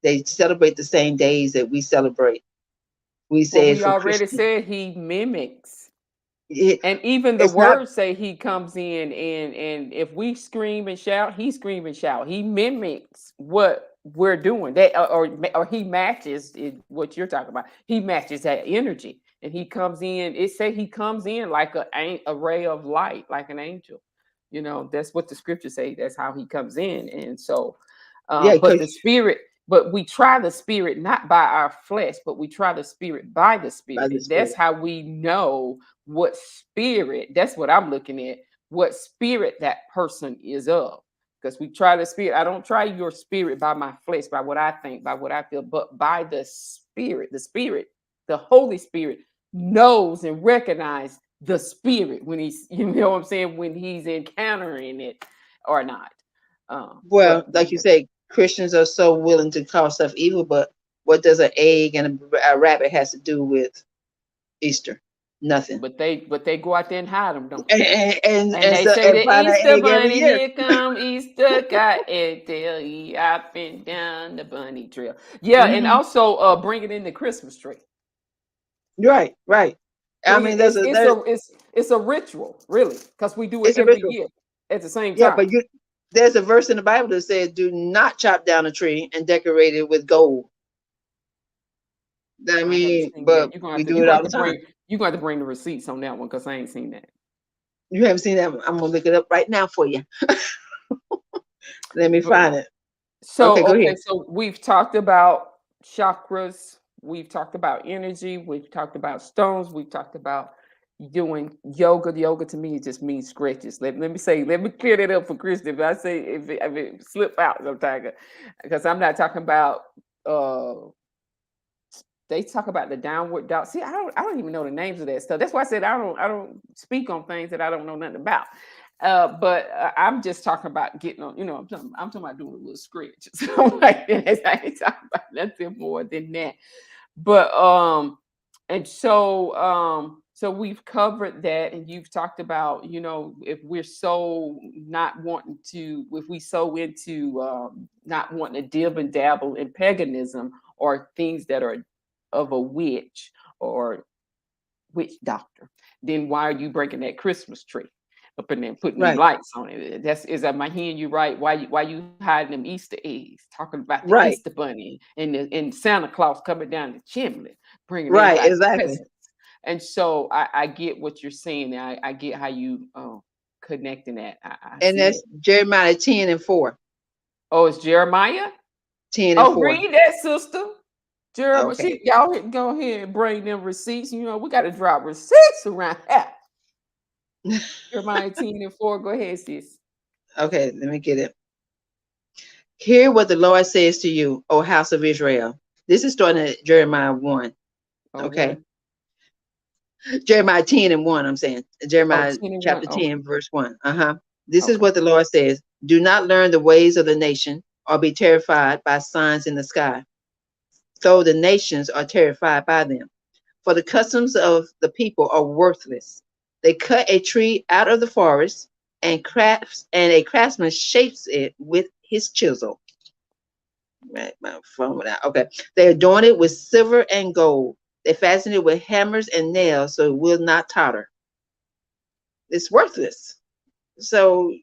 They celebrate the same days that we celebrate. We Well, say it's we for already Christian. said he mimics. It, And even the it's not words say he comes in, and if we scream and shout, he scream and shout. He mimics what we're doing. That or he matches what you're talking about. He matches that energy, and he comes in. It say he comes in like a ray of light, like an angel. That's what the scriptures say. That's how he comes in, and so, yeah, but because the spirit. but we try the spirit not by our flesh, but we try the spirit by the by spirit. the And that's Spirit. how we know what spirit, that's what I'm looking at, what spirit that person is of. Because we try the spirit. I don't try your spirit by my flesh, by what I think, by what I feel, but by the spirit. The spirit, the Holy Spirit knows and recognizes the spirit when he's, you know what I'm saying, when he's encountering it or not. Well, But like you say, Christians are so willing to call stuff evil, but what does an egg and a rabbit has to do with Easter? Nothing. but they go out there and hide them, don't they? And And they so say and the find that Easter egg every bunny, year. here come Easter, got it tell ye up and down the bunny trail. Yeah, and Hmm. also bring it in the Christmas tree. Right, right. I Bring it. mean, there's It's a ritual, really, because we do it it's a every ritual. year at the same Yeah, time. but there's a verse in the Bible that says, "Do not chop down a tree and decorate it with gold." I I haven't mean, seen but that. You're gonna we have to do you're it gonna all have the to time. bring you're gonna have to bring the receipts on that one because I ain't seen that. You haven't seen that? I'm gonna look it up right now for you. Let me But find it. so Okay, go okay, ahead. so we've talked about chakras, we've talked about energy, we've talked about stones, we've talked about doing yoga. Yoga to me it just means stretches. Let me clear that up for Kristen. If I say if it slip out sometimes, because I'm not talking about uh they talk about the downward dog. See, I don't even know the names of that stuff. That's why I said I don't speak on things that I don't know nothing about. But I'm just talking about getting on, I'm talking about doing a little scratch. So like that. I ain't talking about nothing more than that. But and so we've covered that, and you've talked about, if we're so not wanting to, if we so into not wanting to dib and dabble in paganism or things that are of a witch or witch doctor, then why are you breaking that Christmas tree up in there and putting them Right, lights on it? Am I hearing you right? Why you hiding them Easter eggs? Talking about the right, Easter bunny and Santa Claus coming down the chimney, bringing right. everybody Exactly. presents. And so I get what you're saying. I get how you connecting that. I And see that. that's Jeremiah 10:4. Oh, it's Jeremiah. 10 and Oh, 4. read that, sister. Jeremiah, Okay. y'all go ahead and bring them receipts. We got to drop receipts around here. Jeremiah 10:4. Go ahead, sis. Okay, let me get it. Hear what the Lord says to you, O house of Israel. This is starting at Jeremiah 1. Oh, Okay. one. Jeremiah 10 and 1, I'm saying. Oh, Jeremiah 10 and 1. chapter Okay. 10, verse 1. Uh-huh. This is Okay. what the Lord says. Do not learn the ways of the nation or be terrified by signs in the sky, though the nations are terrified by them. For the customs of the people are worthless. They cut a tree out of the forest and a craftsman shapes it with his chisel. Right, my phone went out. Okay. They adorn it with silver and gold. They fasten it with hammers and nails so it will not totter. It's worthless. So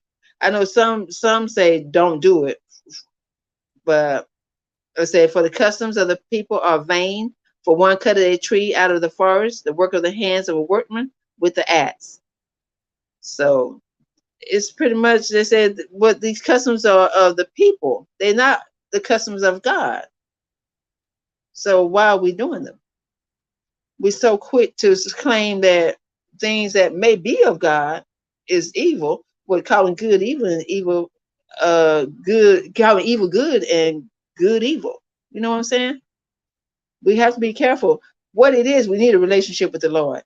I know some say don't do it, but I say for the customs of the people are vain. For one cut a tree out of the forest, the work of the hands of a workman with the axe. So it's pretty much they said what these customs are of the people. They're not the customs of God. So why are we doing them? We're so quick to claim that things that may be of God is evil. We're calling good evil and evil good, calling evil good and good evil. You know what I'm saying? We have to be careful. What it is, we need a relationship with the Lord,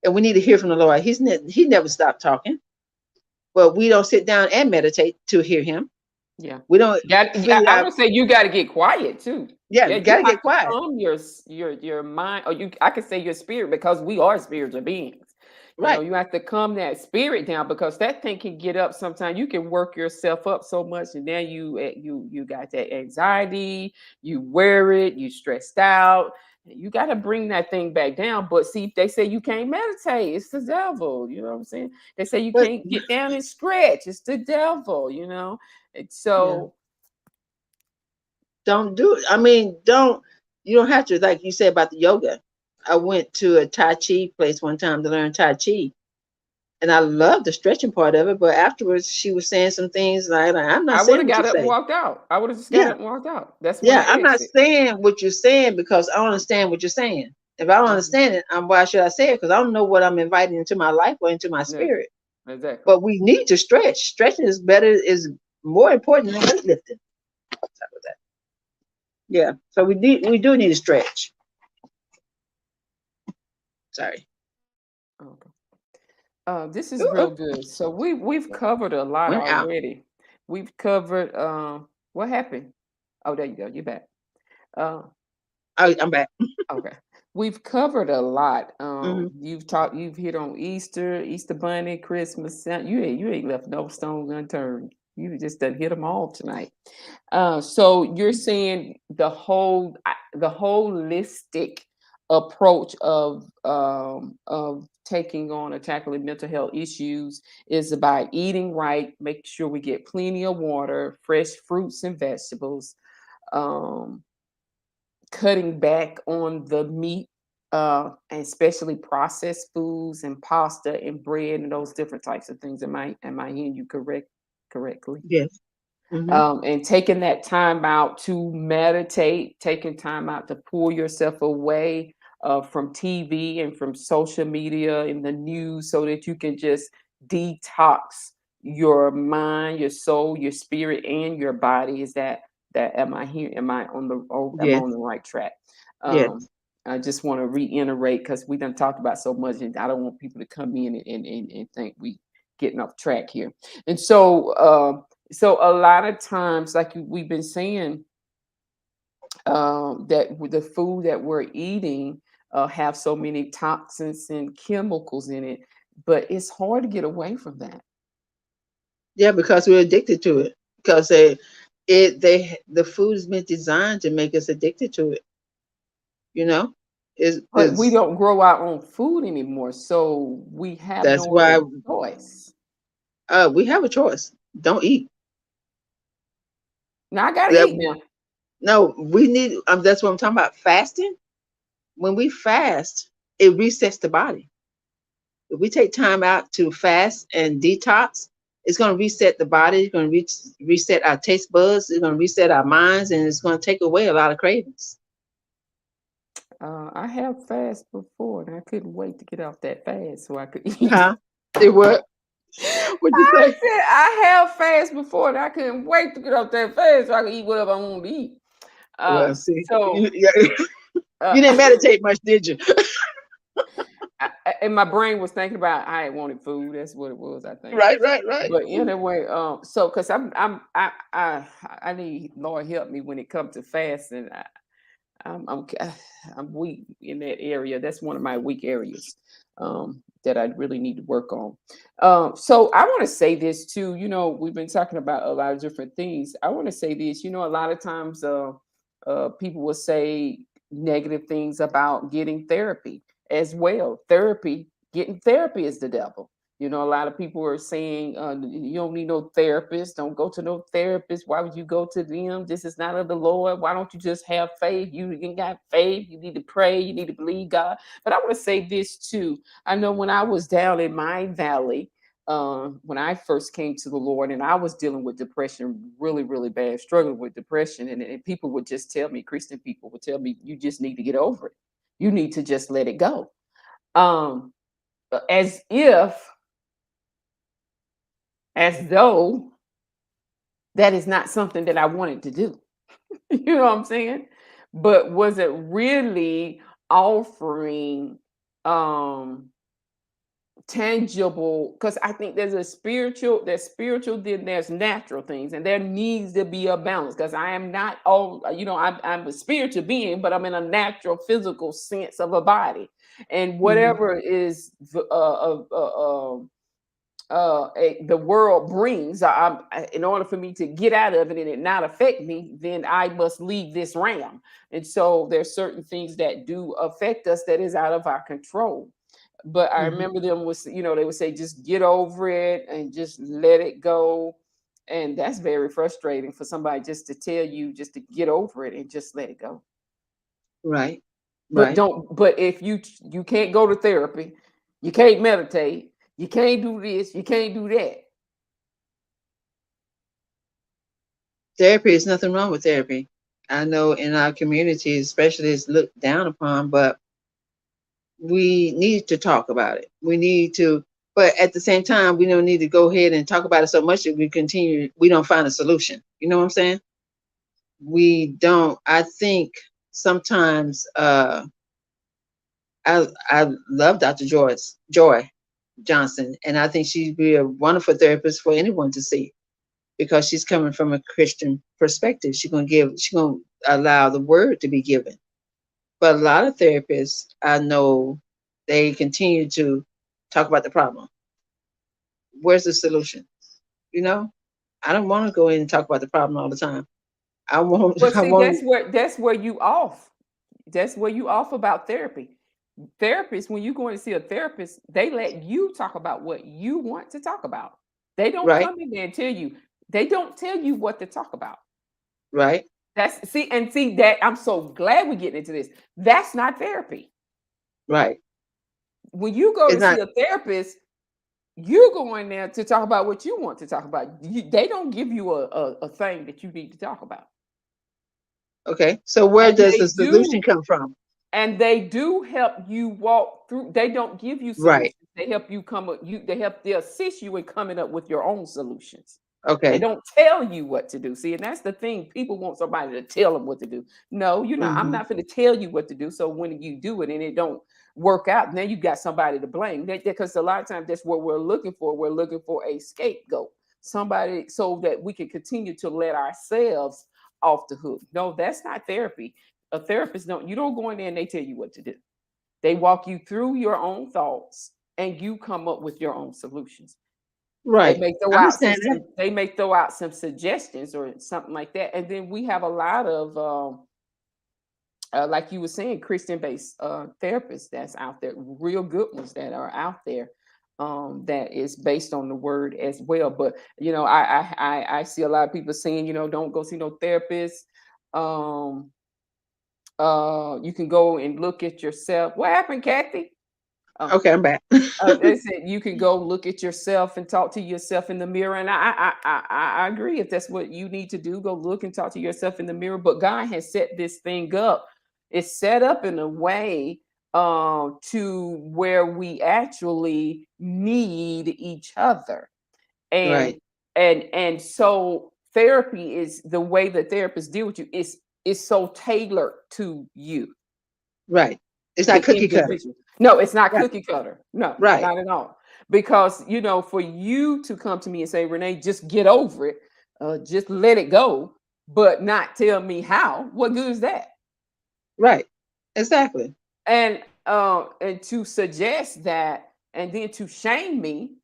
and we need to hear from the Lord. He never stopped talking, but we don't sit down and meditate to hear Him. Yeah. We don't. I'm gonna say you got to get quiet too. Yeah, Yeah, you you gotta have get to quiet. calm your mind, or I could say your spirit, because we are spiritual beings. Right. You have to calm that spirit down, because that thing can get up sometimes. You can work yourself up so much, and then you got that anxiety, you worried, you stressed out. You got to bring that thing back down. But see, they say you can't meditate. It's the devil. You know what I'm saying? They say you But can't get down and stretch. It's the devil. And yeah, so don't do it. I mean, don't. You don't have to, like you said about the yoga. I went to a Tai Chi place one time to learn Tai Chi, And I love the stretching part of it, but afterwards she was saying some things like I'm not I would saying have what you got up and say. walked out. I would have just got Yeah, up and walked out. That's when yeah, I I'm not exit. saying what you're saying because I don't understand what you're saying. If I don't Mhm. understand it, why should I say it? Because I don't know what I'm inviting into my life or into my Yeah, spirit. exactly. But we need to stretch. Stretching is better, is more important than weightlifting. Sorry about that. Yeah. So we do need to stretch. Sorry. Okay. This is Ooh, real good. So we've covered a lot went out. already. We've covered what happened? Oh, there you go. You're back. Uh, I'm back. okay. We've covered a lot. Hmm. You've hit on Easter, Easter Bunny, Christmas. You ain't left no stone unturned. You just done hit them all tonight. So you're saying the holistic approach of taking on or tackling mental health issues is about eating right, make sure we get plenty of water, fresh fruits and vegetables, um, cutting back on the meat, and especially processed foods and pasta and bread and those different types of things. Am I hearing you correctly? Yes. Hmm. And taking that time out to meditate, taking time out to pull yourself away from TV and from social media and the news so that you can just detox your mind, your soul, your spirit, and your body. Is that am I here? Am I Yes. on the right track? Um, Yes. I just want to reiterate because we done talked about so much, and I don't want people to come in and think we getting off track here. And so a lot of times, like we've been saying, that with the food that we're eating have so many toxins and chemicals in it, but it's hard to get away from that. Yeah, because we're addicted to it. Because the food has been designed to make us addicted to it. You know, But we is don't grow our own food anymore, so we have that's no other why choice. we have a choice. Don't eat. Now I gotta That eat now. No, we need. That's what I'm talking about. Fasting. When we fast, it resets the body. If we take time out to fast and detox, it's going to reset the body. It's going to reset our taste buds. It's going to reset our minds, and it's going to take away a lot of cravings. I have fast before, and I couldn't wait to get off that fast so I could eat. Huh? It what? What'd you I say? said I have fast before, and I couldn't wait to get off that fast so I could eat whatever I want to eat. Well, see, So yeah, uh, you didn't meditate much, did you? and my brain was thinking about I had wanted food. That's what it was, I think. Right, right, right. But anyway, so because I need Lord help me when it comes to fasting. I'm weak in that area. That's one of my weak areas that I really need to work on. So I want to say this too. We've been talking about a lot of different things. I want to say this. A lot of times people will say negative things about getting therapy as well. Getting therapy is the devil. A lot of people are saying you don't need no therapist. Don't go to no therapist. Why would you go to them? This is not of the Lord. Why don't you just have faith? You ain't got faith. You need to pray. You need to believe God. But I want to say this too. I know when I was down in my valley, when I first came to the Lord, and I was dealing with depression really, really bad, struggling with depression, and people would just tell me, Christian people would tell me, you just need to get over it. You need to just let it go. Um, as if as though that is not something that I wanted to do. You know what I'm saying? But was it really offering um tangible? Because I think there's spiritual, then there's natural things, and there needs to be a balance. Because I am not all, I'm a spiritual being, but I'm in a natural physical sense of a body. And Hmm. whatever is the world brings, in order for me to get out of it and it not affect me, then I must leave this realm. And so there's certain things that do affect us that is out of our control. But I Hmm. remember they would say, just get over it and just let it go. And that's very frustrating for somebody just to tell you just to get over it and just let it go. Right, But right. don't. But if you can't go to therapy, you can't meditate. You can't do this. You can't do that. Therapy is nothing wrong with therapy. I know in our community, especially, it's looked down upon, but we need to talk about it. We need to, but at the same time, we don't need to go ahead and talk about it so much that we don't find a solution. You know what I'm saying? We don't. I think sometimes I love Dr. Joy Johnson, and I think she'd be a wonderful therapist for anyone to see because she's coming from a Christian perspective. She's gonna allow the word to be given. But a lot of therapists I know, they continue to talk about the problem. Where's the solution? You know, I don't want to go in and talk about the problem all the time. I won't. But I see, won't. that's where you off. That's where you off about therapy. Therapists, when you go in to see a therapist, they let you talk about what you want to talk about. They don't Right, come in there and tell you. They don't tell you what to talk about. right, That's see that I'm so glad we're getting into this. That's not therapy. right. When you go It's to see not a therapist, you go in there to talk about what you want to talk about. They don't give you a thing that you need to talk about. okay. So where And does the solution come from? they do help you walk through. They don't give you Right. solutions. They help you come up. They assist you in coming up with your own solutions. They Okay. don't tell you what to do. See, and that's the thing. People want somebody to tell them what to do. No, you're not. I'm Hmm. not going to tell you what to do. So when you do it and it don't work out, then you got somebody to blame. Because a lot of times that's what we're looking for. We're looking for a scapegoat, somebody so that we can continue to let ourselves off the hook. No, that's not therapy. A therapist you don't go in there and they tell you what to do. They walk you through your own thoughts and you come up with your own solutions. They Right. may I throw out understand that. some suggestions or something like that. And then we have a lot of like you were saying, Christian-based therapists that's out there, real good ones that are out there. That is based on the word as well. But I see a lot of people saying, don't go see no therapist. Um, you can go and look at yourself. What happened, Kathy? Oh, Okay, I'm back. they said you can go look at yourself and talk to yourself in the mirror, and I agree. If that's what you need to do, go look and talk to yourself in the mirror. But God has set this thing up. It's set up in a way to where we actually need each other, and Right. so therapy is the way that therapists deal with you is so tailored to you, Right. It's the not cookie cutter. individual. No, it's not Right. cookie cutter. No, Right. not at all. Because for you to come to me and say, Renee, just get over it, just let it go, but not tell me how. What good is that? Right. Exactly. And to suggest that, and then to shame me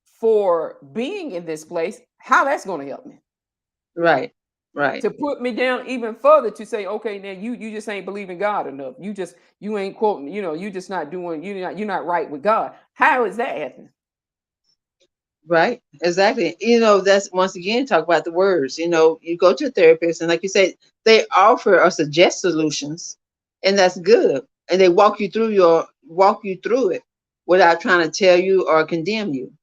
for being in this place, how that's going to help me? Right. Right. To put me down even further, to say, okay, now you just ain't believing God enough. You ain't quoting, you just not doing, you're not right with God. How is that happening? Right. Exactly. That's once again talk about the words. You go to a therapist and like you said, they offer or suggest solutions, and that's good. And they walk you through it without trying to tell you or condemn you.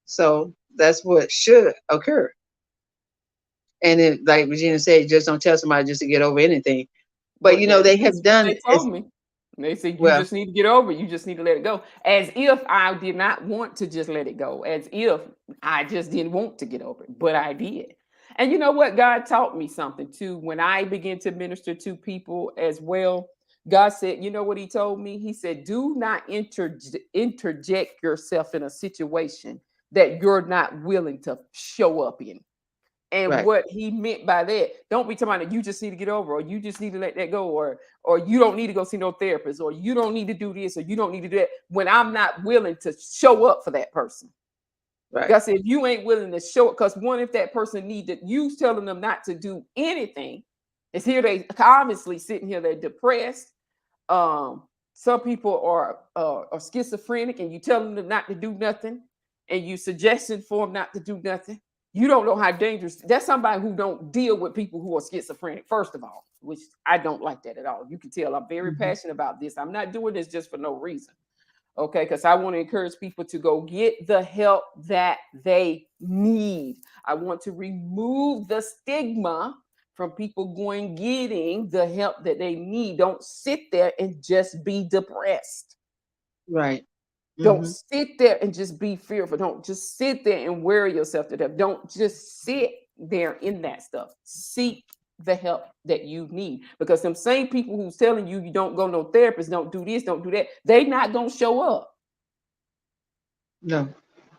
So that's what should occur. And it, like Regina said, just don't tell somebody just to get over anything. But But they that's have what done they told me. They said you well. just need to get over it. You just need to let it go. As if I did not want to just let it go. As if I just didn't want to get over it, but I did. And you know what? God taught me something too. When I began to minister to people as well, God said, you know what He told me? He said, do not interject yourself in a situation that you're not willing to show up in. And Right. what he meant by that, don't be talking about you just need to get over, or you just need to let that go, or you don't need to go see no therapist, or you don't need to do this, or you don't need to do that. When I'm not willing to show up for that person, Right. God said, if you ain't willing to show it, because if that person needed you telling them not to do anything, it's here they obviously sitting here, they're depressed. Some people are schizophrenic, and you telling them not to do nothing, and you suggesting for them not to do nothing. You don't know how dangerous that's somebody who don't deal with people who are schizophrenic, first of all, which I don't like that at all. You can tell I'm very Mhm. passionate about this. I'm not doing this just for no reason. Okay, because I want to encourage people to go get the help that they need. I want to remove the stigma from people getting the help that they need. Don't sit there and just be depressed. Right. Don't sit there and just be fearful. Don't just sit there and worry yourself to death. Don't just sit there in that stuff. Seek the help that you need, because them same people who's telling you you don't go no therapist, don't do this, don't do that, they not gonna show up. No.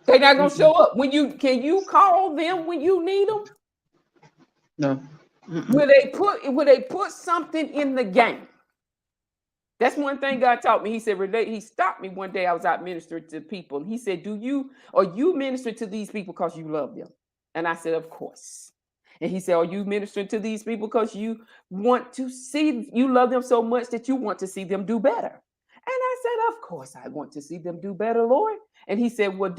They're not gonna show up. When you can you call them when you need them? No. Will they put something in the game? That's one thing God taught me. He said, he stopped me one day. I was out ministering to people. And he said, you minister to these people because you love them? And I said, of course. And he said, are you ministering to these people because you want to see, you love them so much that you want to see them do better? And I said, of course I want to see them do better, Lord. And he said, well,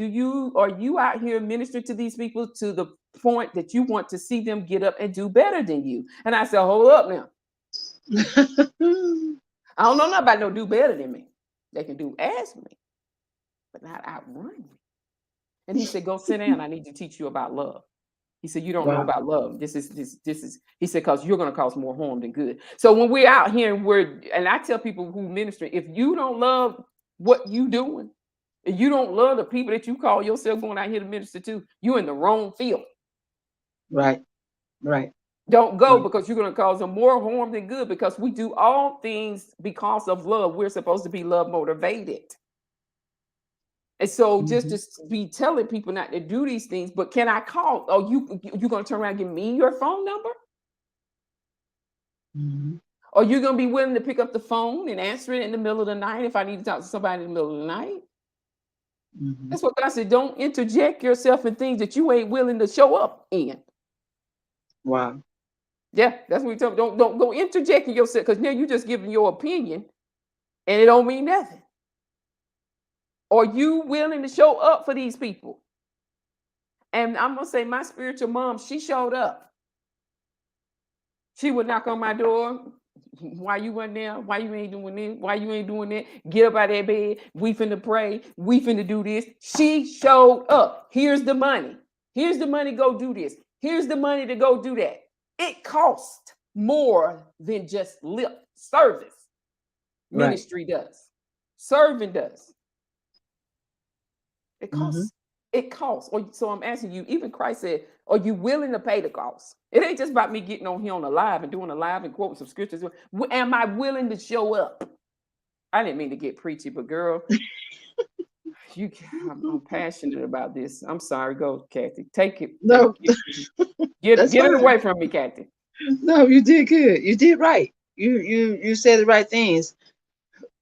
are you out here ministering to these people to the point that you want to see them get up and do better than you? And I said, hold up now. I don't know nothing about no do better than me. They can do as me, but not outrun me. And he said, go sit down. I need to teach you about love. He said, you don't know about love. This is, he said, because you're going to cause more harm than good. So when we're out here and I tell people who minister, if you don't love what you doing, and you don't love the people that you call yourself going out here to minister to, you're in the wrong field. Right. Right. Don't go, because you're going to cause them more harm than good, because we do all things because of love. We're supposed to be love motivated. And so just to be telling people not to do these things, but can I call? Oh, you going to turn around and give me your phone number? Or you're going to be willing to pick up the phone and answer it in the middle of the night if I need to talk to somebody in the middle of the night? That's what God said. Don't interject yourself in things that you ain't willing to show up in. Wow. Yeah, that's what we tell them. Don't go interjecting yourself, because now you're just giving your opinion and it don't mean nothing. Are you willing to show up for these people? And I'm going to say my spiritual mom, she showed up. She would knock on my door. Why you wasn't there? Why you ain't doing this? Why you ain't doing that? Get up out of that bed. We finna pray. We finna do this. She showed up. Here's the money. Here's the money. Go do this. Here's the money to go do that. It costs more than just lip service. Ministry does. Serving does. It costs. It costs. So I'm asking you, even Christ said, are you willing to pay the cost? It ain't just about me getting on here on the live and doing a live and quoting some scriptures. Am I willing to show up? I didn't mean to get preachy, but girl, I'm passionate about this. I'm sorry. Go, Kathy. Take it. No. Get it away from me, Kathy. No, you did good. You did right. You said the right things.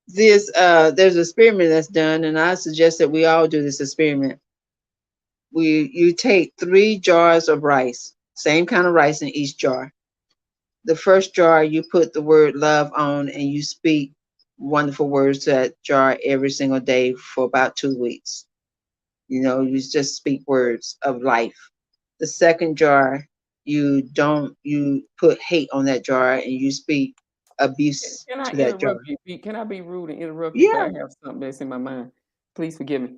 There's an experiment that's done, and I suggest that we all do this experiment. You take 3 jars of rice, same kind of rice in each jar. The first jar, you put the word love on, and you speak wonderful words to that jar every single day for about 2 weeks. You just speak words of life. The second jar, you put hate on that jar, and you speak abuse to that jar. Can I be rude and interrupt you? Yeah. I have something that's in my mind. Please forgive me.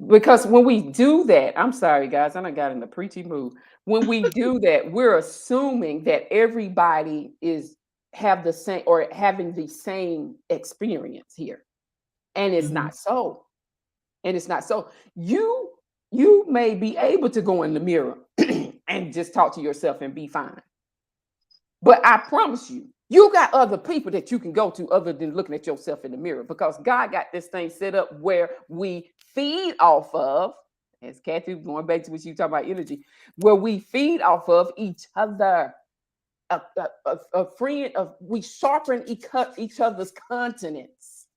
Because when we do that, I'm sorry, guys, I got in the preachy mood. When we do that, we're assuming that everybody have the same or having the same experience here. And it's not so. And it's not so. You may be able to go in the mirror and just talk to yourself and be fine. But I promise you, you got other people that you can go to other than looking at yourself in the mirror, because God got this thing set up where we feed off of, as Kathy, going back to what you talk about energy, where we feed off of each other. A friend of, we sharpen each other's continents.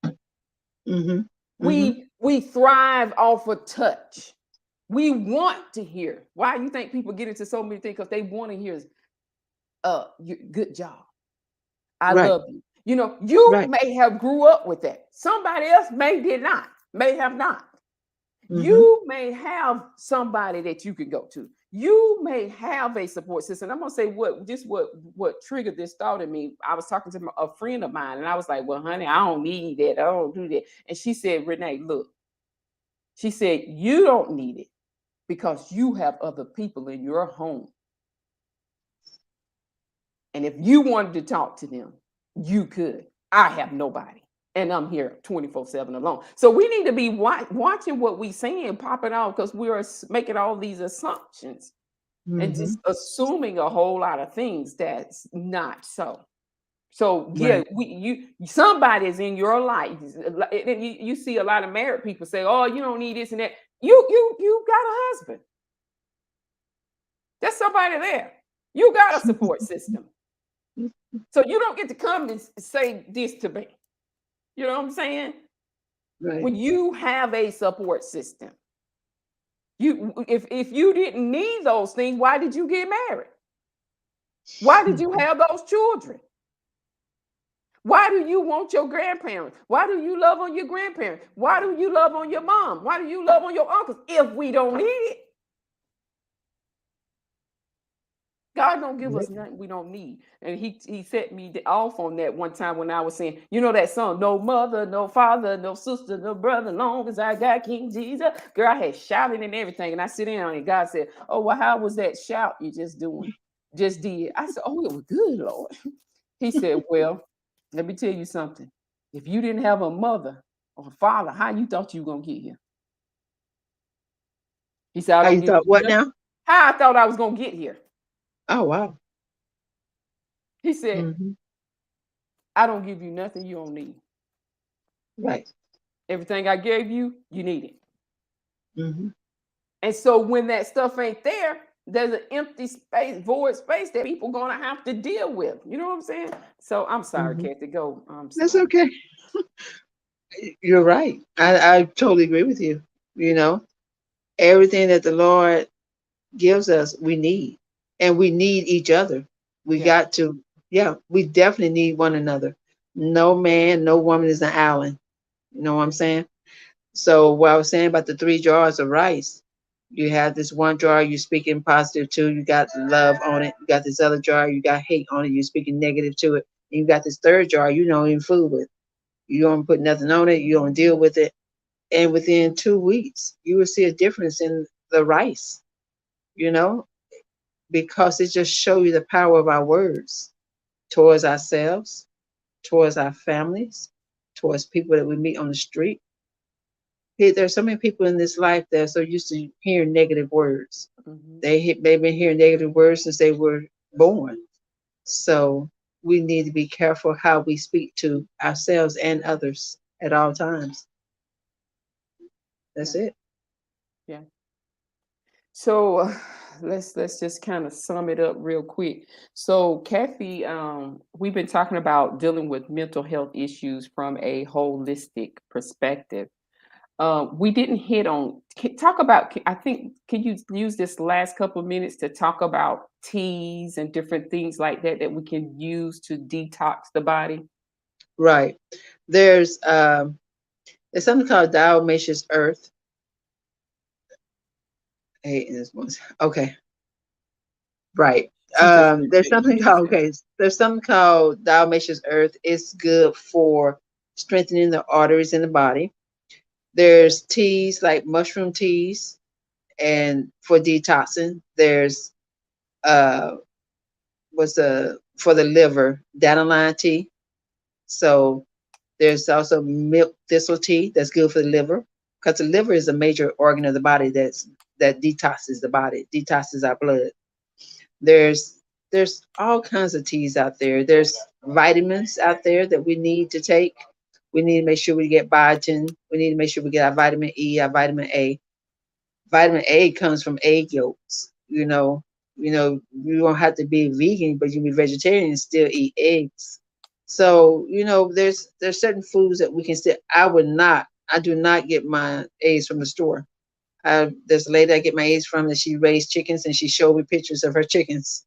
We thrive off of touch. We want to hear. Why you think people get into so many things? Because they want to hear, good job. I love you. You may have grew up with that. Somebody else may have not. You may have somebody that you can go to. You may have a support system. I'm gonna say what triggered this thought in me. I was talking to a friend of mine, and I was like, "Well, honey, I don't need that. I don't do that." And she said, "Renee, look," she said, "you don't need it because you have other people in your home, and if you wanted to talk to them, you could. I have nobody." And I'm here 24/7 alone. So we need to be watching what we saying popping off because we are making all these assumptions and Mm-hmm. just assuming a whole lot of things that's not so. So yeah, Right. somebody's in your life. And you see a lot of married people say, "Oh, you don't need this and that." You got a husband. There's somebody there. You got a support system. So you don't get to come and say this to me. You know what I'm saying? Right. When you have a support system, if you didn't need those things, why did you get married? Why did you have those children? Why do you want your grandparents? Why do you love on your grandparents? Why do you love on your mom? Why do you love on your uncles if we don't need it? God don't give us nothing we don't need. And he set me off on that one time when I was saying, you know that song, no mother, no father, no sister, no brother, long as I got King Jesus. Girl, I had shouted and everything. And I sit down and God said, "Oh, well, how was that shout you just doing? Just did." I said, "Oh, it was good, Lord." He said, "Well, let me tell you something. If you didn't have a mother or a father, how you thought you were gonna get here?" He said, "I How don't you give thought? you What nothing." now? How I thought I was gonna get here. Oh wow. He said, Mm-hmm. "I don't give you nothing you don't need. Right. Everything I gave you, you need it." Mm-hmm. And so when that stuff ain't there, there's an empty space, void space that people gonna have to deal with. You know what I'm saying? So I'm sorry, Mm-hmm. Kathy. Go. I'm That's sorry. okay. You're right. I totally agree with you. You know, everything that the Lord gives us, we need, and we need each other. We Yeah. got to, yeah, we definitely need one another. No man, no woman is an island. You know what I'm saying? So what I was saying about the three jars of rice, you have this one jar you're speaking positive to, you got love on it. You got this other jar, you got hate on it, you're speaking negative to it. And you got this third jar you don't even fool with. You don't put nothing on it, you don't deal with it. And within 2 weeks, you will see a difference in the rice, you know, because it just show you the power of our words towards ourselves, towards our families, towards people that we meet on the street. Hey, there's so many people in this life that are so used to hearing negative words. Mhm. They've been hearing negative words since they were born. So we need to be careful how we speak to ourselves and others at all times. That's Yeah. it. Yeah. So let's just kind of sum it up real quick. So Kathy, we've been talking about dealing with mental health issues from a holistic perspective. We didn't hit on talk about. I think can you use this last couple of minutes to talk about teas and different things like that that we can use to detox the body? Right. There's um there's something called diatomaceous earth. Hey, this one's okay. Right. She just said There's that. something She just called said. okay. There's something called diatomaceous earth. It's good for strengthening the arteries in the body. There's teas like mushroom teas, and for detoxing. There's uh what's the for the liver dandelion tea. So there's also milk thistle tea that's good for the liver because the liver is a major organ of the body that detoxes the body, detoxes our blood. There's all kinds of teas out there. There's vitamins out there that we need to take. We need to make sure we get biotin. We need to make sure we get our vitamin E, our vitamin A. Vitamin A comes from egg yolks. You don't have to be vegan, but you can be vegetarian and still eat eggs. So, there's certain foods that we can still. I do not get my eggs from the store. There's a lady I get my eggs from that she raised chickens and she showed me pictures of her chickens.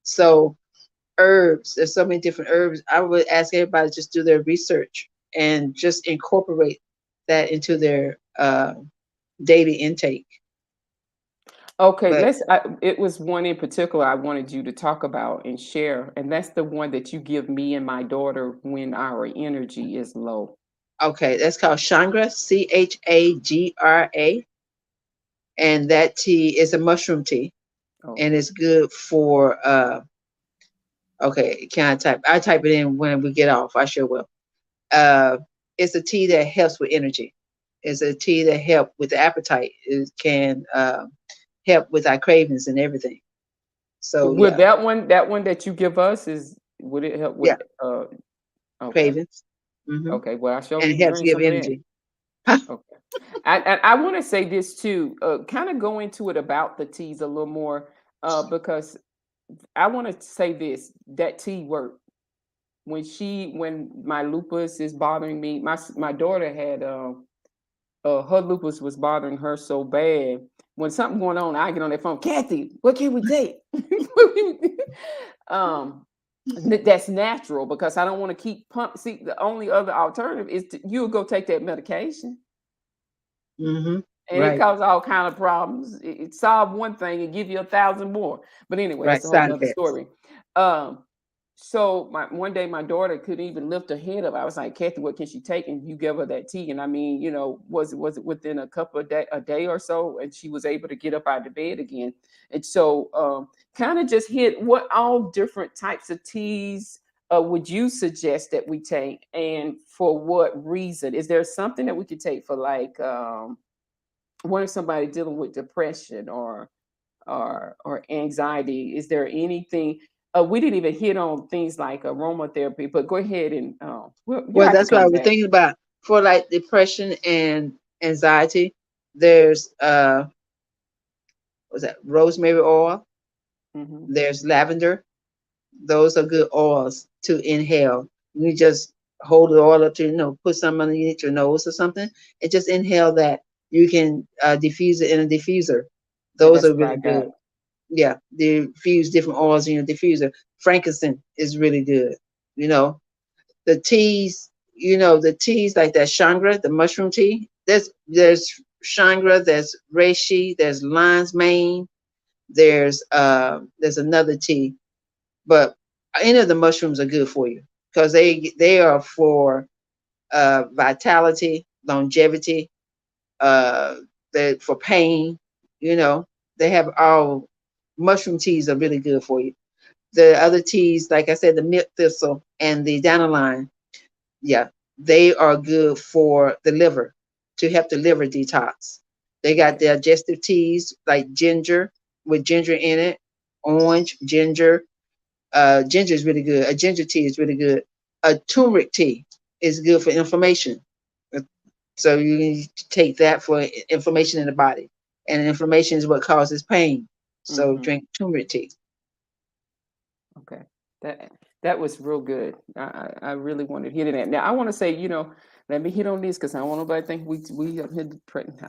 So herbs, there's so many different herbs. I would ask everybody to just do their research and just incorporate that into their daily intake. Okay, But it was one in particular I wanted you to talk about and share, and that's the one that you give me and my daughter when our energy is low. okay, that's called Changra, Chagra, and that tea is a mushroom tea, and Okay. it's good for okay, can I type? I type it in when we get off. I sure will. Uh, it's a tea that helps with energy. It's a tea that help with the appetite. It can help with our cravings and everything. So Would yeah, that one that you give us would it help with yeah, okay. cravings. Hmm. Okay, well I sure And need it to helps drink give some of that. energy. Okay. I want to say this too, kind of go into it about the teas a little more, because I want to say this, that tea work. When my lupus is bothering me, my daughter had her lupus was bothering her so bad. When something going on, I get on that phone, Kathy, what can we take? um, that's natural because I don't want to keep pump. See, the only other alternative is you'll go take that medication, Hmm. and it Right, causes all kind of problems. It solve one thing and give you 1,000 more. But anyway, right. that's a whole Side nother effects. story. Um, so one day my daughter couldn't even lift her head up. I was like, Kathy, what can she take? And you give her that tea. And I mean, was it within a day or so, and she was able to get up out of bed again. And so kind of just hit what all different types of teas would you suggest that we take, and for what reason? Is there something that we could take for like what if somebody dealing with depression or anxiety? Is there anything? We didn't even hit on things like aromatherapy, but go ahead and well, you Well, have to that's what I come was back. thinking about for like depression and anxiety. There's what's that? Rosemary oil. Hmm. There's lavender. Those are good oils to inhale. You just hold the oil up to, put some underneath your nose or something, and just inhale that. You can diffuse it in a diffuser. And Those that's are what I really got. good. Yeah, diffuse different oils in your diffuser. Frankincense is really good. You know, the teas, the teas like that Shangri, the mushroom tea. There's Shangri, there's reishi, there's lion's mane, there's another tea, but any of the mushrooms are good for you because they are for vitality, longevity, uh, they for pain. You know, they have all mushroom teas are really good for you. The other teas, like I said, the milk thistle and the dandelion, yeah, they are good for the liver to help the liver detox. They got Okay. digestive teas like ginger with ginger in it, orange, ginger. Ginger is really good. A ginger tea is really good. A turmeric tea is good for inflammation. Uh, So you need to take that for inflammation in the body. And inflammation is what causes pain. So Hmm. drink turmeric tea. Okay. That that was real good. I really wanted to hit it. Now I want to say, let me hit on this because I don't want nobody to think we up here.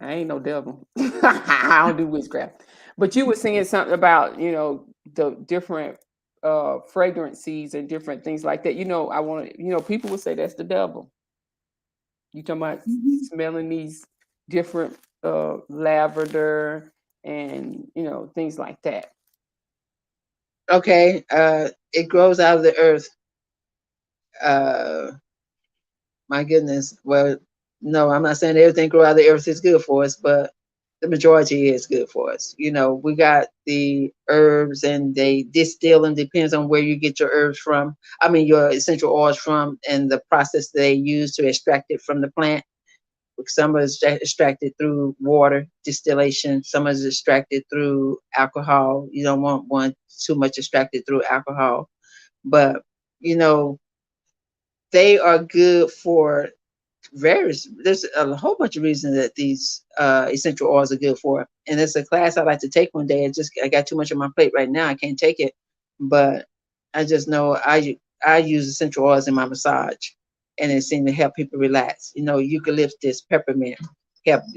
I ain't no devil. I don't do witchcraft. But you were saying something about the different fragrances and different things like that. I want to. People would say that's the devil. You talking about Mhm. smelling these different lavender and things like that. Okay. It grows out of the earth. Uh, my goodness. Well, no, I'm not saying everything grow out of the earth is good for us, but the majority is good for us. We got the herbs and they distill them, depends on where you get your herbs from. I mean, your essential oils from, and the process they use to extract it from the plant. Some is extracted through water distillation. Some is extracted through alcohol. You don't want one too much extracted through alcohol, but you know they are good for various. There's a whole bunch of reasons that these essential oils are good for, and it's a class I like to take one day. I got too much on my plate right now. I can't take it, but I just know I use essential oils in my massage, and it seems to help people relax. Eucalyptus, peppermint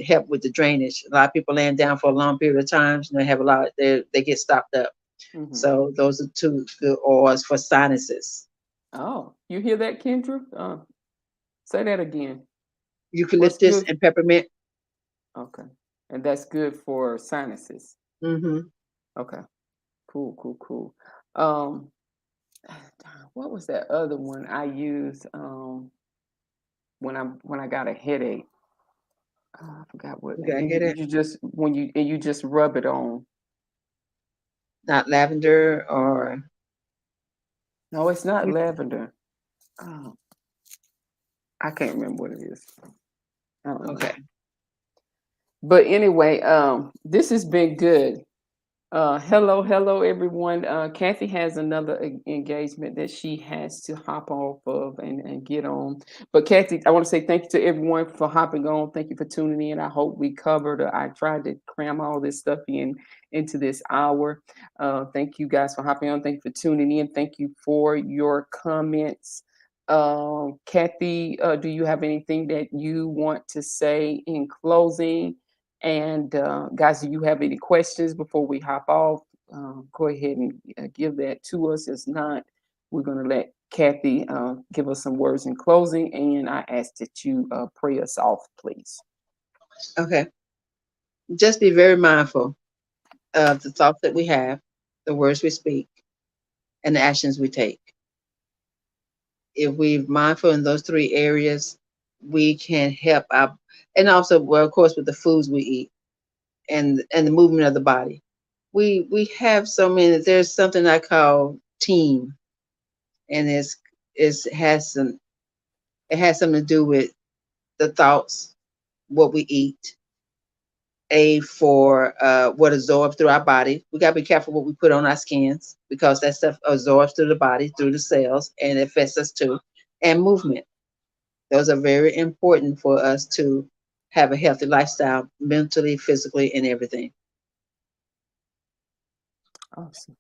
help with the drainage. A lot of people laying down for a long period of time, and they have a lot. They get stopped up. Hmm. So those are two good oils for sinuses. Oh, you hear that, Kendra? Say that again. What's Eucalyptus good? and peppermint. Okay. And that's good for sinuses. Mm-hmm. Okay. Cool. Um, what was that other one I used when I got a headache? I forgot what. You got And hit it? you just rub it on. Not lavender or No, it's not lavender. Oh, I can't remember what it is. I don't know. okay. But anyway, this has been good. Hello, everyone. Kathy has another engagement that she has to hop off of and get on. But Kathy, I want to say thank you to everyone for hopping on. Thank you for tuning in. I hope we covered. I tried to cram all this stuff into this hour. Thank you guys for hopping on. Thank you for tuning in. Thank you for your comments. Kathy, do you have anything that you want to say in closing? And guys, do you have any questions before we hop off? Go ahead and give that to us. If not, we're going to let Kathy give us some words in closing. And I ask that you pray us off, please. Okay. Just be very mindful of the thoughts that we have, the words we speak, and the actions we take. If we're mindful in those three areas, we can help our, and also, well, of course, with the foods we eat and the movement of the body. We have so many. There's something I call team, and it has something to do with the thoughts, what we eat, for what absorbs through our body. We got to be careful what we put on our skins because that stuff absorbs through the body, through the cells, and it affects us too. And movement. Those are very important for us to have a healthy lifestyle, mentally, physically, and everything. Awesome.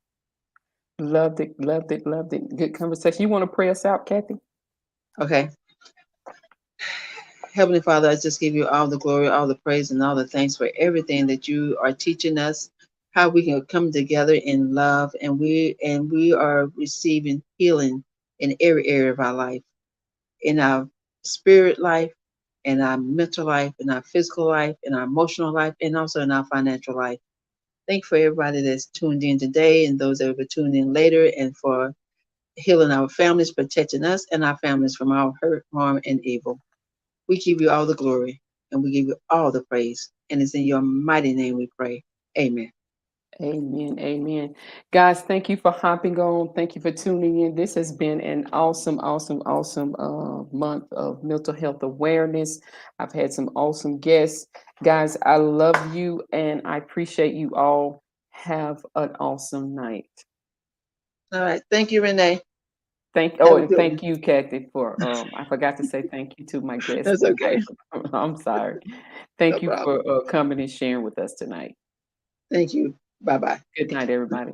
Loved it. Good conversation. You want to pray us out, Kathy? Okay. Heavenly Father, I just give you all the glory, all the praise, and all the thanks for everything that you are teaching us, how we can come together in love, and we are receiving healing in every area of our life, in our spirit life, in our mental life, in our physical life, in our emotional life, and also in our financial life. Thank you for everybody that's tuned in today and those that will tune in later, and for healing our families, protecting us and our families from all hurt, harm, and evil. We give you all the glory and we give you all the praise. And it's in your mighty name we pray. Amen. Amen. Guys, thank you for hopping on. Thank you for tuning in. This has been an awesome month of mental health awareness. I've had some awesome guests. Guys, I love you and I appreciate you all. Have an awesome night. All right. Thank you, Renee. And thank you, Kathy, for I forgot to say thank you to my guests. That's okay. I'm sorry. No Thank you problem. for coming and sharing with us tonight. Thank you. Bye-bye. Good night, everybody.